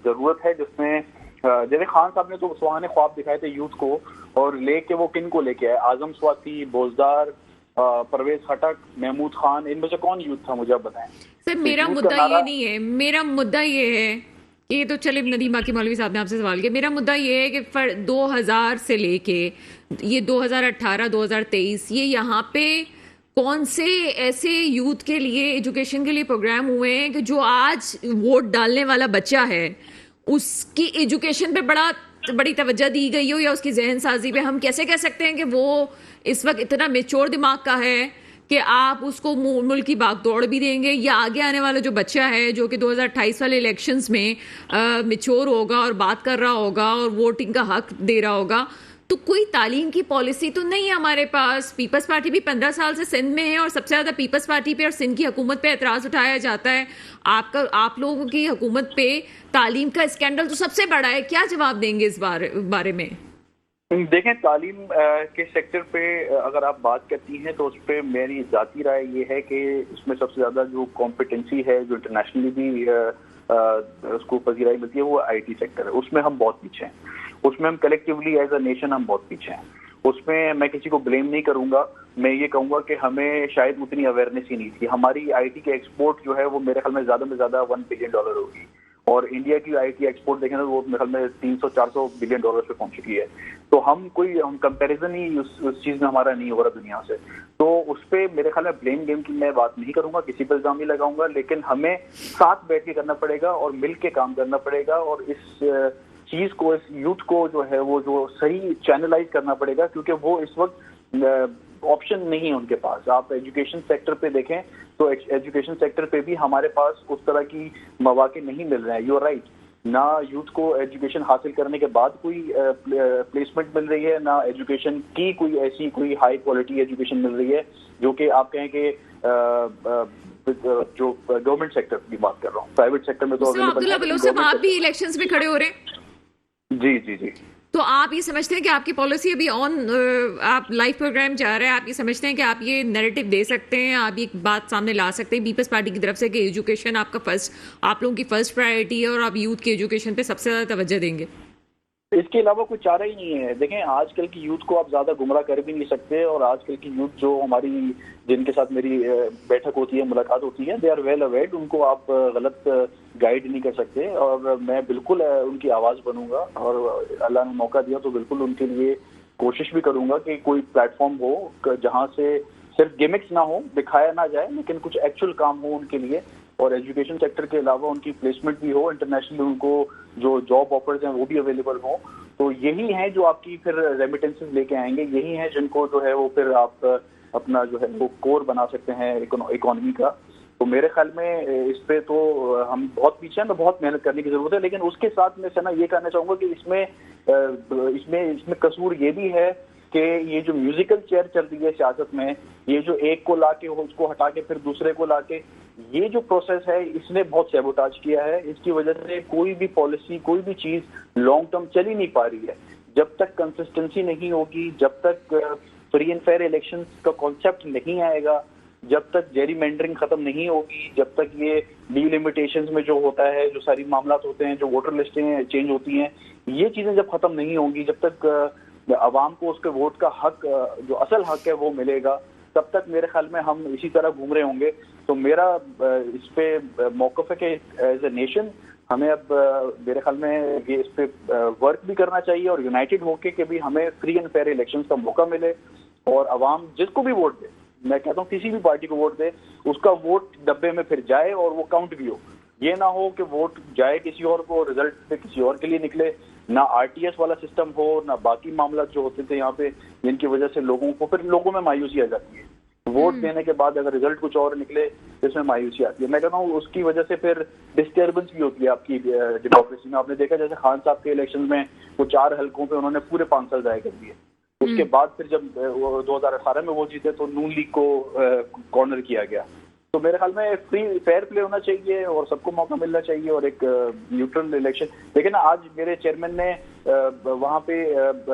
जरूरत है, जिसमें जैसे खान साहब ने तो सुहाने ख्वाब दिखाए थे यूथ को, और लेके वो किन को लेके आए, आजम स्वाति, बोजदार, परवेज खटक, महमूद खान, इनमें से कौन यूथ था, मुझे आप बताएं। सर मेरा मुद्दा ये नहीं है, मेरा मुद्दा ये है कि ये तो चले नदीम बाकी मौलवी साहब ने आपसे सवाल किया, मेरा मुद्दा ये है कि 2000 से लेके ये 2018 2023 ये यहाँ पे कौन से ऐसे यूथ के लिए, एजुकेशन के लिए प्रोग्राम हुए हैं कि जो आज वोट डालने वाला बच्चा है उसकी एजुकेशन पे बड़ी तवज्जो दी गई हो, या उसकी जहन साजी पे? हम कैसे कह सकते हैं कि वो इस वक्त इतना मेच्योर दिमाग का है कि आप उसको मुल्क की बागदौड़ भी देंगे, या आगे आने वाला जो बच्चा है जो कि 2028 वाले इलेक्शंस में मेच्योर होगा और बात कर रहा होगा और वोटिंग का हक दे रहा होगा? तो कोई तालीम की पॉलिसी तो नहीं है हमारे पास। पीपल्स पार्टी भी 15 साल से सिंध में है और सबसे ज़्यादा पीपल्स पार्टी पे और सिंध की हुकूमत पे एतराज़ उठाया जाता है। आप लोगों की हुकूमत पे तालीम का स्कैंडल तो सबसे बड़ा है, क्या जवाब देंगे इस बारे में? देखें, तालीम के सेक्टर पे अगर आप बात करती हैं तो उस पर मेरी ज़ाती राय ये है कि इसमें सबसे ज़्यादा जो कॉम्पिटेंसी है, जो इंटरनेशनली भी उसको पजीराई मिलती है, वो आईटी सेक्टर है। उसमें हम बहुत पीछे हैं, उसमें हम कलेक्टिवली एज अ नेशन हम बहुत पीछे हैं। उसमें मैं किसी को ब्लेम नहीं करूंगा, मैं ये कहूंगा कि हमें शायद उतनी अवेयरनेस ही नहीं थी। हमारी आईटी के एक्सपोर्ट जो है वो मेरे ख्याल में ज़्यादा से ज़्यादा $1 बिलियन होगी, और इंडिया की आईटी एक्सपोर्ट देखें तो वो मेरे ख्याल में 300-400 बिलियन डॉलर पे पहुंच चुकी है। तो हम कंपैरिजन ही उस चीज में हमारा नहीं हो रहा दुनिया से। तो उस पर मेरे ख्याल में ब्लेम गेम की मैं बात नहीं करूंगा, किसी पर इल्जाम नहीं लगाऊंगा, लेकिन हमें साथ बैठ के करना पड़ेगा और मिल के काम करना पड़ेगा, और इस चीज को, इस यूथ को जो है वो जो सही चैनलाइज करना पड़ेगा, क्योंकि वो इस वक्त ऑप्शन नहीं है उनके पास। आप एजुकेशन सेक्टर पे देखें तो एजुकेशन सेक्टर पे भी हमारे पास उस तरह की मौके नहीं मिल रहे हैं। यू आर राइट, ना यूथ को एजुकेशन हासिल करने के बाद कोई प्लेसमेंट मिल रही है, ना एजुकेशन की कोई ऐसी कोई हाई क्वालिटी एजुकेशन मिल रही है जो कि आप कहें कि जो गवर्नमेंट सेक्टर की बात कर रहा हूँ, प्राइवेट सेक्टर में तो अब्दुल्ला बलोच साहब आप भी इलेक्शंस में खड़े हो रहे हैं। जी जी जी। तो आप ये समझते हैं कि आपकी पॉलिसी अभी आप लाइव प्रोग्राम जा रहे हैं, आप ये समझते हैं कि आप ये नैरेटिव दे सकते हैं, आप ये बात सामने ला सकते हैं पीपल्स पार्टी की तरफ से कि एजुकेशन आप लोगों की फर्स्ट प्रायोरिटी है और आप यूथ की एजुकेशन पे सबसे ज़्यादा तवज्जो देंगे? इसके अलावा कोई चारा ही नहीं है। देखें, आजकल की यूथ को आप ज्यादा गुमराह कर भी नहीं सकते, और आजकल की यूथ जो हमारी, जिनके साथ मेरी बैठक होती है, मुलाकात होती है, दे आर वेल अवेयर, उनको आप गलत गाइड नहीं कर सकते, और मैं बिल्कुल उनकी आवाज बनूंगा, और अल्लाह ने मौका दिया तो बिल्कुल उनके लिए कोशिश भी करूंगा कि कोई प्लेटफॉर्म हो जहां से सिर्फ गिमिक्स ना हो, दिखाया ना जाए, लेकिन कुछ एक्चुअल काम हो उनके लिए, और एजुकेशन सेक्टर के अलावा उनकी प्लेसमेंट भी हो, इंटरनेशनली उनको जो जॉब ऑफर्स हैं वो भी अवेलेबल हो। तो यही है जो आपकी फिर रेमिटेंसेस लेके आएंगे, यही है जिनको जो है वो फिर आप अपना जो है वो कोर बना सकते हैं इकोनॉमी का। तो मेरे ख्याल में इस पे तो हम बहुत पीछे हैं, तो बहुत मेहनत करने की जरूरत है। लेकिन उसके साथ में सना ये कहना चाहूंगा कि इसमें कसूर ये भी है कि ये जो म्यूजिकल चेयर चल रही है सियासत में, ये जो एक को लाके उसको हटा के फिर दूसरे को लाके, ये जो प्रोसेस है इसने बहुत सैबोटाज किया है। इसकी वजह से कोई भी पॉलिसी, कोई भी चीज लॉन्ग टर्म चल ही नहीं पा रही है। जब तक कंसिस्टेंसी नहीं होगी, जब तक फ्री एंड फेयर इलेक्शंस का कॉन्सेप्ट नहीं आएगा, जब तक जेरीमेंडरिंग खत्म नहीं होगी, जब तक ये डिलिमिटेशंस में जो होता है, जो सारी मामला होते हैं, जो वोटर लिस्टें चेंज होती हैं, ये चीजें जब खत्म नहीं होंगी, जब तक आवाम को उसके वोट का हक, जो असल हक है वो मिलेगा, तब तक मेरे ख्याल में हम इसी तरह घूम रहे होंगे। तो मेरा इस पे मौक़िफ़ है कि एज ए नेशन हमें अब मेरे ख्याल में ये इस पे वर्क भी करना चाहिए और यूनाइटेड होके कि भी हमें फ्री एंड फेयर इलेक्शंस का मौका मिले और अवाम जिसको भी वोट दे, मैं कहता हूँ किसी भी पार्टी को वोट दे, उसका वोट डब्बे में फिर जाए और वो काउंट भी हो। ये ना हो कि वोट जाए किसी और को, रिजल्ट पे किसी और के लिए निकले, ना आरटीएस वाला सिस्टम हो, ना बाकी मामला जो होते थे यहाँ पे, जिनकी वजह से लोगों में मायूसी आ जाती है। वोट देने के बाद अगर रिजल्ट कुछ और निकले तो इसमें मायूसी आती है। मैं कहता हूँ उसकी वजह से फिर डिस्टर्बेंस भी होती है आपकी डेमोक्रेसी में। आपने देखा जैसे खान साहब के इलेक्शन में वो 4 हलकों पे उन्होंने पूरे 5 साल जाया कर दिए। उसके बाद फिर जब 2018 में वो जीते तो नून लीग को कॉर्नर किया गया। तो मेरे ख्याल में फ्री फेयर प्ले होना चाहिए और सबको मौका मिलना चाहिए और एक न्यूट्रल इलेक्शन। देखिए ना, आज मेरे चेयरमैन ने वहाँ पे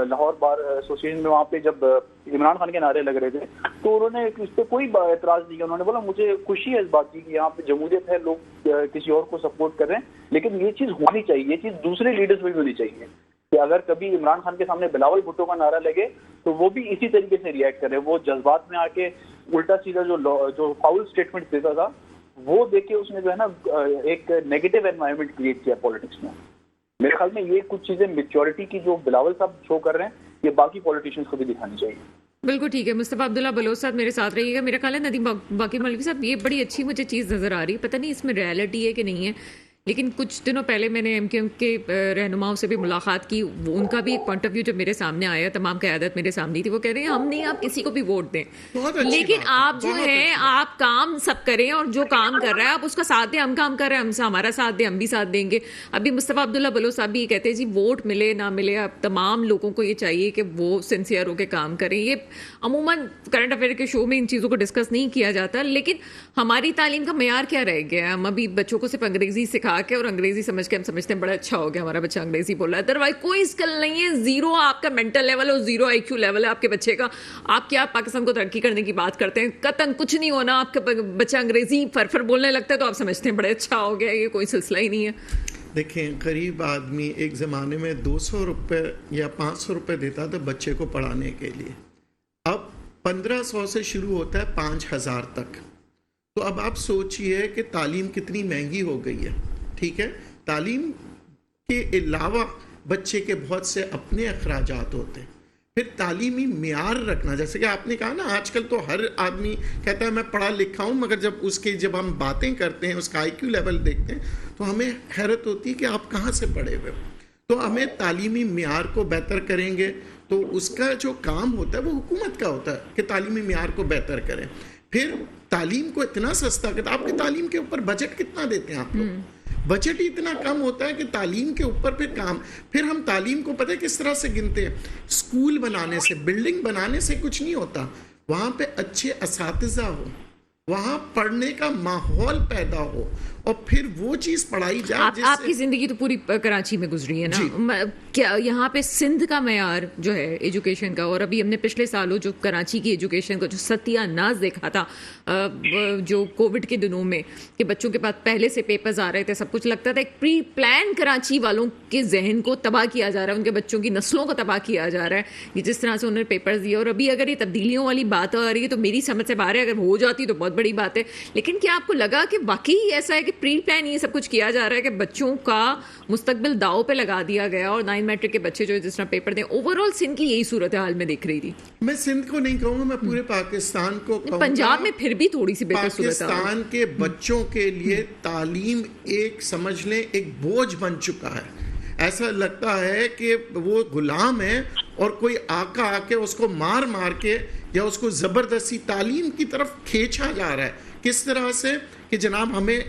लाहौर बार एसोसिएशन में वहाँ पे जब इमरान खान के नारे लग रहे थे तो उन्होंने इस पर कोई एतराज नहीं किया। उन्होंने बोला मुझे खुशी है इस बात की कि यहाँ पे जमहूरियत है, लोग किसी और को सपोर्ट कर रहे हैं, लेकिन ये चीज़ होनी चाहिए, ये चीज़ दूसरे लीडर्स में भी होनी चाहिए कि अगर कभी इमरान खान के सामने बिलावल भुट्टो का नारा लगे तो वो भी इसी तरीके से रिएक्ट करे। वो जज्बात में आके उल्टा सीधा जो फाउल स्टेटमेंट देता था वो देख के उसने जो है ना एक नेगेटिव एनवायरनमेंट क्रिएट किया पॉलिटिक्स में। मेरे ख्याल में ये कुछ चीजें मैच्योरिटी की जो बिलावल साहब शो कर रहे हैं, ये बाकी पॉलिटिशियंस को भी दिखानी चाहिए। बिल्कुल ठीक है। मुस्तफा अब्दुल्ला बलोच साहब मेरे साथ रहिएगा। मेरा ख्याल है नदीम बाकी मौलवी साहब, ये बड़ी अच्छी मुझे चीज़ नज़र आ रही है, पता नहीं इसमें रियलिटी है कि नहीं है, लेकिन कुछ दिनों पहले मैंने एमक्यूएम के रहनुमाओं से भी मुलाकात की। उनका भी एक पॉइंट ऑफ व्यू जब मेरे सामने आया, तमाम क़यादत मेरे सामने थी, वो कह रहे हैं हम नहीं, आप किसी को भी वोट दें, लेकिन आप जो है आप काम सब करें और जो काम कर रहा है आप उसका साथ दें। हम काम कर रहे हैं, हमसे हमारा साथ दें, हम भी साथ देंगे। अभी मुस्तफा अब्दुल्ला बलोच साहब भी ये कहते हैं जी वोट मिले ना मिले, अब तमाम लोगों को ये चाहिए कि वो सिंसियर होकर काम करें। ये अमूमन करंट अफेयर के शो में इन चीज़ों को डिस्कस नहीं किया जाता, लेकिन हमारी तालीम का मेयार क्या रह गया है? हम अभी बच्चों को सिर्फ अंग्रेजी सिखा के और अंग्रेजी समझ के हम समझते हैं बड़ा अच्छा हो गया हमारा बच्चा अंग्रेजी बोल रहा है, अदरवाइज कोई स्किल नहीं है, जीरो आपका मेंटल लेवल और जीरो आईक्यू लेवल है आपके बच्चे का। आप क्या पाकिस्तान को तरक्की करने की बात करते हैं? कतन कुछ नहीं होना। आपका बच्चा अंग्रेजी फरफर बोलने लगता है तो आप समझते हैं बड़ा अच्छा हो गया, ये कोई सिलसिला ही नहीं है। देखें, गरीब आदमी एक ज़माने में 200 रुपये या 500 रुपये देता था बच्चे को पढ़ाने के लिए, अब 1500 से शुरू होता है 5000 तक। तो अब आप सोचिए कि तालीम कितनी महंगी हो गई है। ठीक है, तालीम के अलावा बच्चे के बहुत से अपने अखराजात होते हैं। फिर तालीमी मियार रखना, जैसे कि आपने कहा ना, आजकल तो हर आदमी कहता है मैं पढ़ा लिखा हूँ, मगर जब हम बातें करते हैं, उसका आईक्यू लेवल देखते हैं तो हमें हैरत होती है कि आप कहाँ से पढ़े हुए हो। तो हमें तालीमी मियार को बेहतर करेंगे तो उसका जो काम होता है वो हुकूमत का होता है कि तालीमी मियार को बेहतर करें। फिर तालीम को इतना सस्ता करता, आपकी तालीम के ऊपर बजट कितना देते हैं आप लोग? बजट ही इतना कम होता है कि तालीम के ऊपर फिर हम तालीम को पता है किस तरह से गिनते हैं? स्कूल बनाने से, बिल्डिंग बनाने से कुछ नहीं होता, वहाँ पे अच्छे असातिज़ा हो, वहाँ पढ़ने का माहौल पैदा हो और फिर वो चीज़ पढ़ाई जाए। आपकी ज़िंदगी तो पूरी कराची में गुजरी है ना, क्या यहाँ पे सिंध का मेयार जो है एजुकेशन का, और अभी हमने पिछले सालों जो कराची की एजुकेशन का जो सत्यानाश देखा था जो कोविड के दिनों में कि बच्चों के पास पहले से पेपर्स आ रहे थे, सब कुछ लगता था एक प्री प्लान कराची वालों के जहन को तबाह किया जा रहा है, उनके बच्चों की नस्लों को तबाह किया जा रहा है ये जिस तरह से उन्होंने पेपर्स दिए। और अभी अगर ये तब्दीलियों वाली बात आ रही है तो मेरी समझ से बाहर है, अगर हो जाती तो बहुत बड़ी बात है। लेकिन क्या आपको लगा कि वाकई ऐसा है कि प्री प्लान ये सब कुछ किया जा रहा है कि बच्चों का मुस्तकबिल दाव पे लगा दिया गया और 9 मैट्रिक के बच्चे जो जिस तरह पेपर दें? ओवरऑल सिंध की यही सूरत हाल में देख रही थी। मैं सिंध को नहीं कहूँगा, मैं पूरे पाकिस्तान को कहूँगा। पंजाब में फिर भी थोड़ी सी बेहतर सूरत है। पाकिस्तान के बच्चों के लिए तालीम एक समझ लें एक बोझ बन चुका है। ऐसा लगता है कि वो गुलाम है और कोई आका आके उसको मार मार के या उसको ज़बरदस्ती तालीम की तरफ खींचा जा रहा है। किस तरह से कि जनाब हमें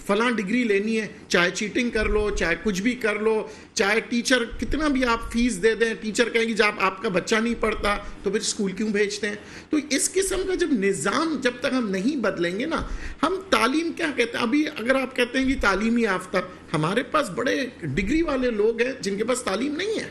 फलां डिग्री लेनी है, चाहे चीटिंग कर लो, चाहे कुछ भी कर लो, चाहे टीचर कितना भी आप फीस दे दें, टीचर कहेंगे जब आपका बच्चा नहीं पढ़ता तो फिर स्कूल क्यों भेजते हैं। तो इस किस्म का जब निज़ाम जब तक हम नहीं बदलेंगे ना, हम तालीम क्या कहते हैं, अभी अगर आप कहते हैं कि तालीमी याफ्ता, हमारे पास बड़े डिग्री वाले लोग हैं जिनके पास तालीम नहीं है,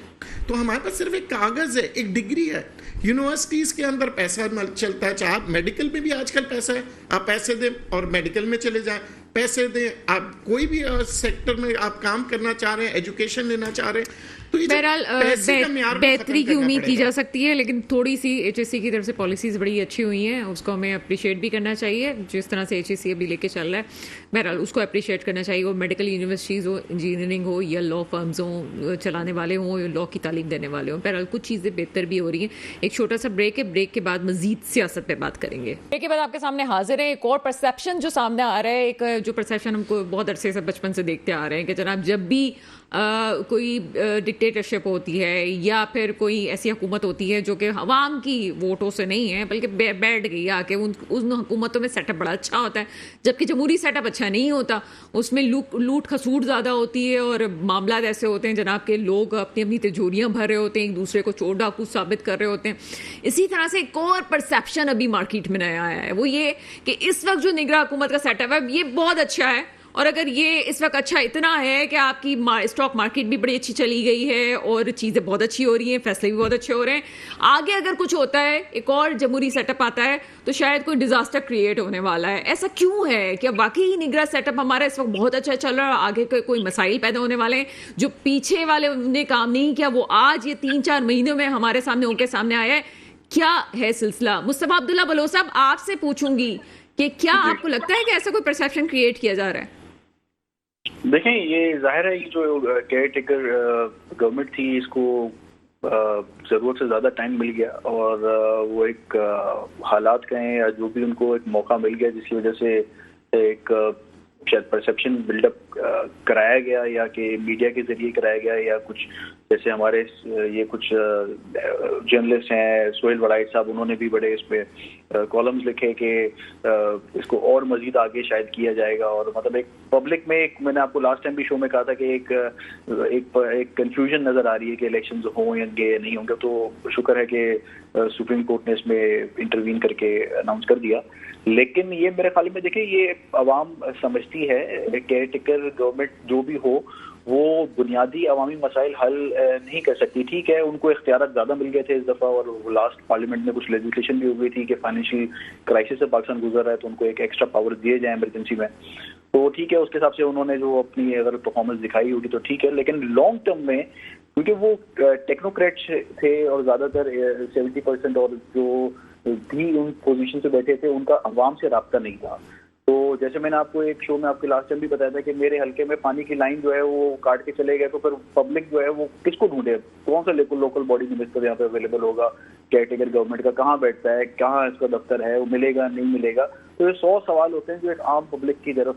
तो हमारे पास सिर्फ एक कागज़ है, एक डिग्री है। यूनिवर्सिटीज़ के अंदर पैसा चलता है, चाहे आप मेडिकल में भी आजकल पैसा है, आप पैसे दें और मेडिकल में चले जाएं, पैसे दें, आप कोई भी सेक्टर में आप काम करना चाह रहे हैं, एजुकेशन लेना चाह रहे हैं, तो ये बहरहाल बेहतरी की उम्मीद की जा सकती है, लेकिन थोड़ी सी एचएससी की तरफ से पॉलिसीज बड़ी अच्छी हुई हैं, उसको हमें अप्रिशिएट भी करना चाहिए। जिस तरह से एचएससी अभी लेके चल रहा है, बहरहाल उसको अप्रिशिएट करना चाहिए। वो मेडिकल यूनिवर्सिटीज़ हो, इंजीनियरिंग हो, या लॉ फर्म्स हो, चलाने वाले हों, लॉ की तालीम देने वाले हों, बहरहाल कुछ चीज़ें बेहतर भी हो रही हैं। एक छोटा सा ब्रेक है, ब्रेक के बाद मजीद सियासत पे बात करेंगे। ब्रेक के बाद आपके सामने हाजिर है एक और परसेप्शन जो सामने आ रहा है, एक जो परसेप्शन हमको बहुत अरसे से बचपन से देखते आ रहे हैं कि जनाब जब भी कोई डिक्टेटरशिप होती है या फिर कोई ऐसी हुकूमत होती है जो कि अवाम की वोटों से नहीं है बल्कि बैठ गई आके, उन हुकूमतों में सेटअप बड़ा अच्छा होता है, जबकि जमहूरी सेटअप अच्छा नहीं होता, उसमें लूट खसूट ज़्यादा होती है और मामला ऐसे होते हैं जनाब के लोग अपनी अपनी तिजोरियाँ भर रहे होते हैं, एक दूसरे को चोर डाकू साबित कर रहे होते हैं। इसी तरह से एक और परसेप्शन अभी मार्केट में नया आया है, वो ये कि इस वक्त जो निगरान हुकूमत का सेटअप है ये बहुत अच्छा है, और अगर ये इस वक्त अच्छा इतना है कि आपकी स्टॉक मार्केट भी बड़ी अच्छी चली गई है और चीज़ें बहुत अच्छी हो रही हैं, फैसले भी बहुत अच्छे हो रहे हैं, आगे अगर कुछ होता है, एक और जमहूरी सेटअप आता है तो शायद कोई डिजास्टर क्रिएट होने वाला है। ऐसा क्यों है कि वाकई निगरान सेटअप हमारा इस वक्त बहुत अच्छा चल रहा है, आगे कोई मसाइल पैदा होने वाले हैं, जो पीछे वाले ने काम नहीं किया वो आज ये 3-4 महीनों में हमारे सामने उनके सामने आया है। क्या है सिलसिला? मुस्तफा अब्दुल्ला बलोच साहब, आपसे पूछूंगी कि क्या आपको लगता है कि ऐसा कोई परसेप्शन क्रिएट किया जा रहा है? देखें, ये जाहिर है, ये जो केयर टेकर गवर्नमेंट थी, इसको ज़रूरत से ज़्यादा टाइम मिल गया और वो एक हालात कहें या जो भी उनको एक मौका मिल गया जिसकी वजह से एक शायद परसेप्शन बिल्डअप कराया गया, या कि मीडिया के जरिए कराया गया, या कुछ जैसे हमारे ये कुछ जर्नलिस्ट हैं, सोहेल वड़ाइट साहब, उन्होंने भी बड़े इस पे कॉलम्स लिखे कि इसको और मजीद आगे शायद किया जाएगा। और मतलब एक पब्लिक में एक, मैंने आपको लास्ट टाइम भी शो में कहा था कि एक कंफ्यूजन नजर आ रही है कि इलेक्शंस होंगे या नहीं होंगे। तो शुक्र है कि सुप्रीम कोर्ट ने इसमें इंटरवीन करके अनाउंस कर दिया। लेकिन ये मेरे ख्याल में देखिए, ये अवाम समझती है केयर टेकर गवर्नमेंट जो भी हो वो बुनियादी अवामी मसाइल हल नहीं कर सकती। ठीक है, उनको इख्तियार ज़्यादा मिल गए थे इस दफ़ा, और लास्ट पार्लियामेंट में कुछ लेजिस्लेशन भी हो गई थी कि फाइनेंशियल क्राइसिस से पाकिस्तान गुजर रहा है तो उनको एक एक्स्ट्रा पावर दिए जाए इमरजेंसी में। तो ठीक है, उसके हिसाब से उन्होंने जो अपनी अगर परफॉर्मेंस दिखाई होगी तो ठीक है। लेकिन लॉन्ग टर्म में, क्योंकि वो टेक्नोक्रेट्स थे और ज़्यादातर 70% और जो भी उन पोजीशन से बैठे थे उनका अवाम से राब्ता नहीं था। तो जैसे मैंने आपको एक शो में आपके लास्ट टाइम भी बताया था कि मेरे हल्के में पानी की लाइन जो है वो काट के चले गए, तो फिर पब्लिक जो है वो किसको ढूंढे, कौन सा लोकल बॉडी मिनिस्टर यहाँ पे अवेलेबल होगा, केयर टेकर गवर्नमेंट का कहाँ बैठता है, कहाँ इसका दफ्तर है, वो मिलेगा नहीं मिलेगा। तो ये 100 सवाल होते हैं जो एक आम पब्लिक की तरफ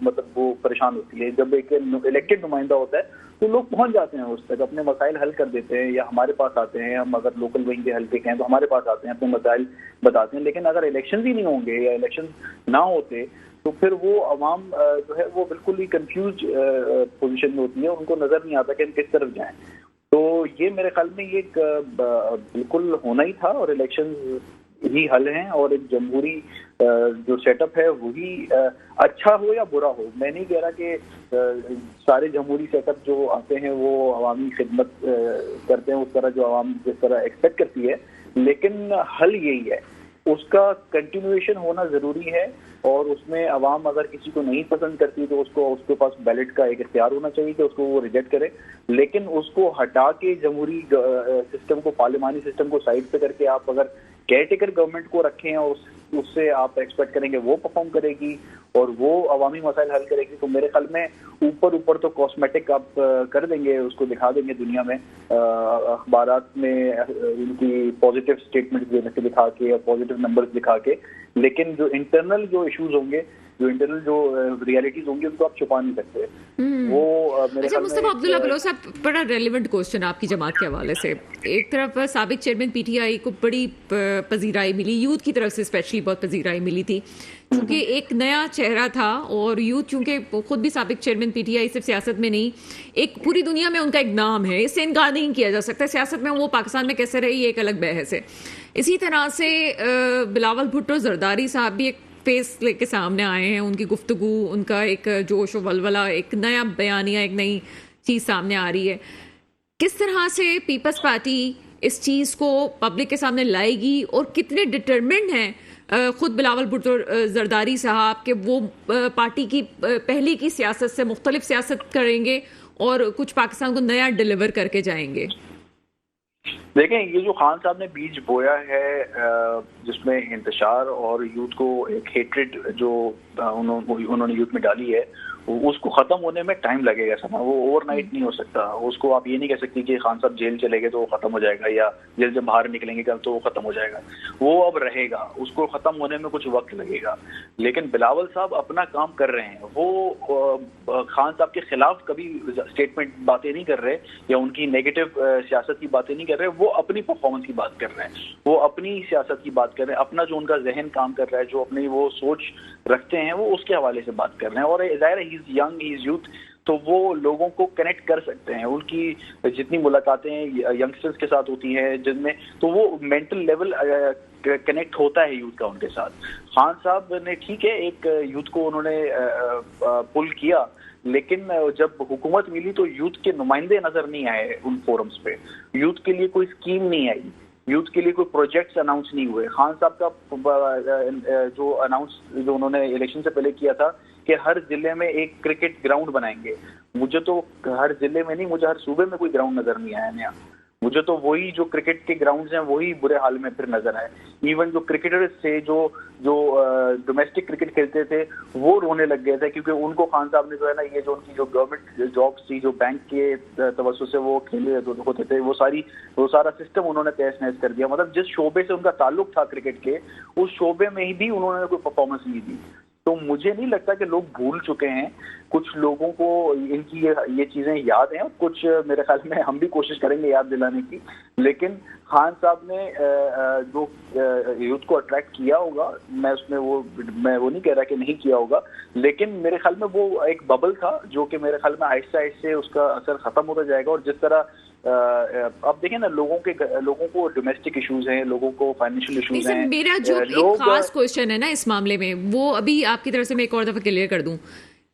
मतलब वो परेशान होती है। जब एक इलेक्टेड नुमाइंदा होता है तो लोग पहुंच जाते हैं उस तक, अपने मसाइल हल कर देते हैं, या हमारे पास आते हैं, हम अगर लोकल विंग के हल्के के हैं तो हमारे पास आते हैं, अपने मसाइल बताते हैं। लेकिन अगर इलेक्शन ही नहीं होंगे या इलेक्शन ना होते तो फिर वो अवाम जो है वो बिल्कुल ही कंफ्यूज पोजीशन में होती है, उनको नजर नहीं आता कि हम किस तरफ जाएं। तो ये मेरे ख्याल में ये बिल्कुल होना ही था, और इलेक्शन ही हल हैं, और एक जमहूरी जो सेटअप है वही अच्छा हो या बुरा हो। मैं नहीं कह रहा कि सारे जमहूरी सेटअप जो आते हैं वो अवामी खिदमत करते हैं उस तरह जो अवाम जिस तरह एक्सपेक्ट करती है, लेकिन हल यही है, उसका कंटिन्यूएशन होना जरूरी है। और उसमें अवाम अगर किसी को नहीं पसंद करती तो उसके पास बैलेट का एक इख्तियार होना चाहिए कि उसको वो रिजेक्ट करे। लेकिन उसको हटा के जमहूरी सिस्टम को, पार्लिमानी सिस्टम को साइड पे करके आप अगर केयर टेकर गवर्नमेंट को रखें और उससे आप एक्सपेक्ट करेंगे वो परफॉर्म करेगी और वो अवामी मसाइल हल करेगी, तो मेरे ख्याल में ऊपर तो कॉस्मेटिक आप कर देंगे, उसको दिखा देंगे दुनिया में, अखबारात में उनकी पॉजिटिव स्टेटमेंट देने से दिखा के या पॉजिटिव नंबर्स दिखा के। लेकिन जो इंटरनल जो इश्यूज होंगे जो इंटरनल जो रियलिटीज होंगी उनको आप छुपा नहीं सकते। वो मेरे अच्छा ख्याल में मुस्तफा अब्दुल्ला बलोच साहब, बड़ा रेलिवेंट क्वेश्चन आपकी जमात के हवाले से। एक तरफ साबिक चेयरमैन पीटीआई को बड़ी पजीराई मिली, यूथ की तरफ से स्पेशली बहुत पजीराई मिली थी, क्योंकि एक नया चेहरा था और यूथ चूंकि खुद भी साबिक चेयरमैन पीटीआई सिर्फ सियासत में नहीं, एक पूरी दुनिया में उनका एक नाम है, इससे इनकार नहीं किया जा सकता। सियासत में वो पाकिस्तान में कैसे रही, ये एक अलग बहस है। इसी तरह से बिलावल भुट्टो जरदारी साहब भी एक फेस लेके सामने आए हैं, उनकी गुफ्तगू, उनका एक जोश और वलवला, एक नया बयानिया, एक नई चीज़ सामने आ रही है। किस तरह से पीपल्स पार्टी इस चीज़ को पब्लिक के सामने लाएगी और कितने डिटरमिन्ड हैं खुद बिलावल भुट्टो जरदारी साहब के वो पार्टी की पहले की सियासत से मुख्तलिफ सियासत करेंगे और कुछ पाकिस्तान को नया डिलीवर करके जाएंगे? देखें, ये जो खान साहब ने बीज बोया है जिसमें इंतशार और यूथ को एक हेट्रेड जो उन्होंने यूथ में डाली है, उसको खत्म होने में टाइम लगेगा समय, वो ओवरनाइट नहीं हो सकता। उसको आप ये नहीं कह सकते कि खान साहब जेल चले गए तो वो खत्म हो जाएगा, या जेल से बाहर निकलेंगे कल तो वो खत्म हो जाएगा। वो अब रहेगा, उसको खत्म होने में कुछ वक्त लगेगा। लेकिन बिलावल साहब अपना काम कर रहे हैं, वो खान साहब के खिलाफ कभी स्टेटमेंट बातें नहीं कर रहे या उनकी नेगेटिव सियासत की बातें नहीं कर रहे, वो अपनी परफॉर्मेंस की बात कर रहे हैं, वो अपनी सियासत की बात कर रहे हैं, अपना जो उनका जहन काम कर रहा है, जो अपनी वो सोच रखते हैं, वो उसके हवाले से बात कर रहे हैं। और जाहिर है, he is young, he is youth, तो वो लोगों को कनेक्ट कर सकते हैं। उनकी जितनी मुलाकातें यंगस्टर्स के साथ होती हैं जिनमें, तो वो मेंटल लेवल कनेक्ट होता है यूथ का उनके साथ। खान साहब ने ठीक है एक यूथ को उन्होंने पुल किया, लेकिन जब हुकूमत मिली तो यूथ के नुमाइंदे नजर नहीं आए उन फोरम्स पे, यूथ के लिए कोई स्कीम नहीं आई, यूथ के लिए कोई प्रोजेक्ट्स अनाउंस नहीं हुए। खान साहब का जो अनाउंस जो उन्होंने इलेक्शन से पहले किया था कि हर जिले में एक क्रिकेट ग्राउंड बनाएंगे, मुझे तो हर जिले में नहीं, मुझे हर सूबे में कोई ग्राउंड नजर नहीं आया नया। मुझे तो वही जो क्रिकेट के ग्राउंड्स हैं वही बुरे हाल में फिर नजर आए। इवन जो क्रिकेटर्स थे जो डोमेस्टिक क्रिकेट खेलते थे वो रोने लग गए थे, क्योंकि उनको खान साहब ने जो है ना, ये जो उनकी जो गवर्नमेंट जॉब्स थी, जो बैंक के तवज्जो से वो खेले होते थे, वो सारा सिस्टम उन्होंने तहस नहस कर दिया। मतलब जिस शोबे से उनका ताल्लुक था क्रिकेट के, उस शोबे में ही भी उन्होंने कोई परफॉर्मेंस नहीं दी। तो मुझे नहीं लगता कि लोग भूल चुके हैं, कुछ लोगों को इनकी ये चीजें याद हैं, कुछ मेरे ख्याल में हम भी कोशिश करेंगे याद दिलाने की। लेकिन खान साहब ने जो यूथ को अट्रैक्ट किया होगा, मैं वो नहीं कह रहा कि नहीं किया होगा, लेकिन मेरे ख्याल में वो एक बबल था जो कि मेरे ख्याल में आहिस्ते आहिस्ते उसका असर खत्म होता जाएगा। और जिस तरह अब देखें ना, लोगों को डोमेस्टिक इश्यूज हैं, लोगों को फाइनेंशियल इश्यूज हैं। मेरा जो एक खास क्वेश्चन है ना इस मामले में, वो अभी आपकी तरफ से मैं एक और दफा क्लियर कर दूं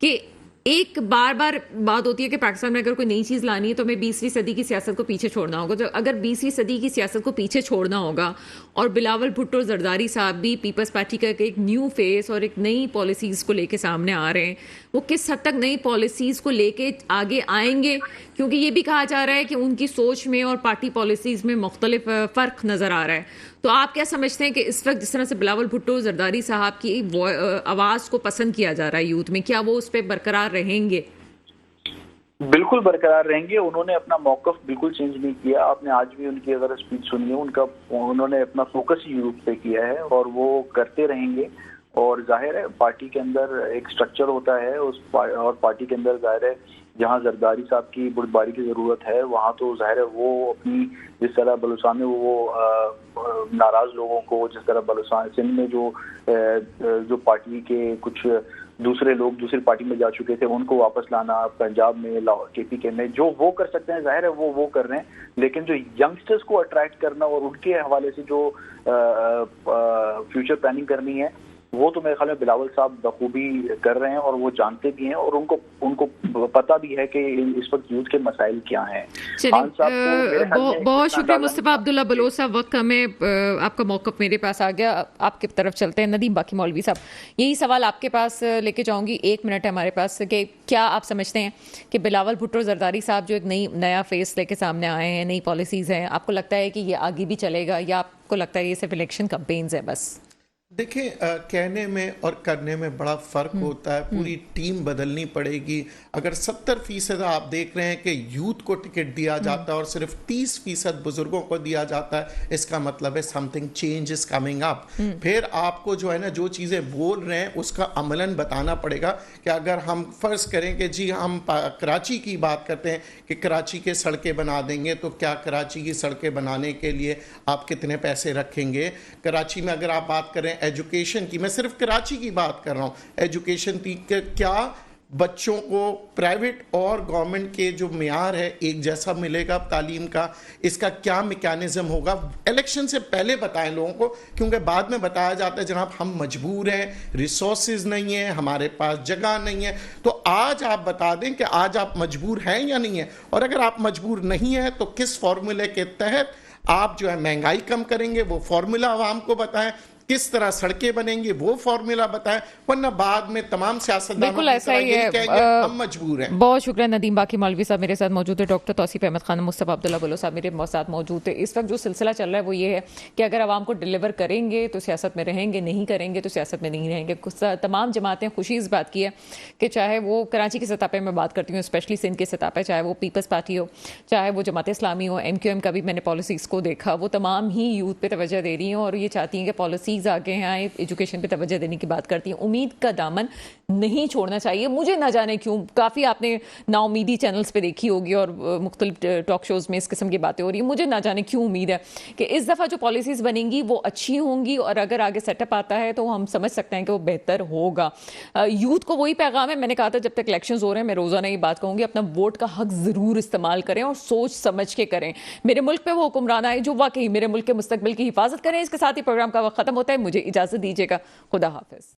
कि एक बार बात होती है कि पाकिस्तान में अगर कोई नई चीज़ लानी है तो हमें 20वीं सदी की सियासत को पीछे छोड़ना होगा। तो अगर 20वीं सदी की सियासत को पीछे छोड़ना होगा और बिलावल भुट्टो जरदारी साहब भी पीपल्स पार्टी का एक न्यू फेस और एक नई पॉलिसीज़ को लेके सामने आ रहे हैं, वो किस हद तक नई पॉलिसीज़ को लेके आगे आएंगे? क्योंकि ये भी कहा जा रहा है कि उनकी सोच में और पार्टी पॉलिसीज़ में मुख्तलिफ फ़र्क नज़र आ रहा है। तो आप क्या समझते हैं कि इस वक्त जिस तरह से बिलावल भुट्टो जरदारी साहब की आवाज़ को पसंद किया जा रहा है यूथ में, क्या वो उस पर बरकरार रहेंगे? बिल्कुल बरकरार रहेंगे। उन्होंने अपना मौकफ बिल्कुल चेंज नहीं किया। आपने आज भी उनकी अगर स्पीच सुनी है, उन्होंने अपना फोकस ही यूथ पे किया है और वो करते रहेंगे। और जाहिर है पार्टी के अंदर एक स्ट्रक्चर होता है और पार्टी के अंदर जाहिर है जहाँ जरदारी साहब की बुर्दबारी की जरूरत है, वहाँ तो जाहिर है वो अपनी जिस तरह बलूचिस्तान में वो नाराज लोगों को, जिस तरह बलूचिस्तान सिंध में जो पार्टी के कुछ दूसरे लोग दूसरी पार्टी में जा चुके थे उनको वापस लाना, पंजाब में KPK में जो वो कर सकते हैं जाहिर है वो कर रहे हैं। लेकिन जो यंगस्टर्स को अट्रैक्ट करना और उनके हवाले से जो फ्यूचर प्लानिंग करनी है, वो तो मेरे ख्याल में बिलावल साहब बखूबी कर रहे हैं और वो जानते भी हैं और उनको पता भी है कि इस वक्त यूथ के मसाइल क्या हैं। बहुत शुक्रिया मुस्तफा अब्दुल्ला बलोच साहब, वक्त हमें आपका मौक़िफ़ मेरे पास आ गया, आपकी तरफ चलते हैं। नदीम बाकी मौलवी साहब, यही सवाल आपके पास लेके जाऊंगी, 1 मिनट है हमारे पास, कि क्या आप समझते हैं कि बिलावल भुट्टो जरदारी साहब जो एक नया फेस लेके सामने आए हैं, नई पॉलिसीज़ हैं, आपको लगता है कि ये आगे भी चलेगा या आपको लगता है ये सिर्फ इलेक्शन कैंपेन्स है बस? देखिए, कहने में और करने में बड़ा फर्क होता है। पूरी टीम बदलनी पड़ेगी। अगर 70% आप देख रहे हैं कि यूथ को टिकट दिया जाता है और सिर्फ 30% बुजुर्गों को दिया जाता है, इसका मतलब है something change is coming up. फिर आपको जो है ना, जो चीज़ें बोल रहे हैं उसका अमलन बताना पड़ेगा। कि अगर हम फर्ज करें कि जी हम कराची की बात करते हैं कि कराची के सड़कें बना देंगे, तो क्या कराची की सड़कें बनाने के लिए आप कितने पैसे रखेंगे? कराची में अगर आप बात करें एजुकेशन की, मैं सिर्फ कराची की बात कर रहा हूँ, एजुकेशन की, क्या बच्चों को प्राइवेट और गवर्नमेंट के जो मियार है एक जैसा मिलेगा तालीम का? इसका क्या मैकेनिज्म होगा? इलेक्शन से पहले बताएं लोगों को, क्योंकि बाद में बताया जाता है जनाब हम मजबूर हैं, रिसोर्सेज नहीं है, हमारे पास जगह नहीं है। तो आज आप बता दें कि आज आप मजबूर हैं या नहीं है, और अगर आप मजबूर नहीं है तो किस फॉर्मूले के तहत आप जो है महंगाई कम करेंगे, वो फॉर्मूला आवाम को बताएं। किस तरह सड़कें बनेंगी वो फॉर्मूला बताएं, वरना बाद में तमाम सियासतदानों बिल्कुल ऐसा ही है। कहेंगे हम मजबूर हैं। बहुत शुक्रिया। नदीम बाकी मौलवी साहब मेरे साथ मौजूद है, डॉक्टर तौसीफ अहमद खान, मुस्तफा अब्दुल्ला बुल्लो साहब मेरे साथ मौजूद है। इस वक्त जो सिलसिला चल रहा है वो ये है कि अगर आवाम को डिलीवर करेंगे तो सियासत में रहेंगे, नहीं करेंगे तो सियासत में नहीं रहेंगे। तमाम जमातें खुशी इस बात की है कि चाहे वो कराची की सतह पर मैं बात करती हूँ, स्पेशली सिंध की सतह पर, चाहे वो पीपल्स पार्टी हो, चाहे वो जमात इस्लामी हो, MQM का भी मैंने पॉलिसीज़ को देखा, वो तमाम ही यूथ पे तवज्जो दे रही हैं और ये चाहती हैं कि पॉलिसीज़ आगे आए, एजुकेशन पे तवज्जो देने की बात करती हैं। उम्मीद का दामन नहीं छोड़ना चाहिए। मुझे ना जाने क्यों, काफ़ी आपने नाउमीदी चैनल्स पे देखी होगी और मुख्तलिफ टॉक शोज़ में इस किस्म की बातें हो रही हैं। मुझे ना जाने क्यों उम्मीद है कि इस दफ़ा जो पॉलिसीज़ बनेंगी वो अच्छी होंगी और अगर आगे सेटअप आता है तो हम समझ सकते हैं कि वो बेहतर होगा। यूथ को वही पैगाम है, मैंने कहा था जब तक इलेक्शंस हो रहे हैं मैं रोज़ाना ये बात कहूँगी, अपना वोट का हक ज़रूर इस्तेमाल करें और सोच समझ के करें। मेरे मुल्क पे वो हुक्मरान आए जो वाकई मेरे मुल्क के मुस्तकबिल की हिफाजत करें। इसके साथ ही प्रोग्राम का वक्त खत्म होता है, मुझे इजाज़त दीजिएगा। खुदा हाफिज़।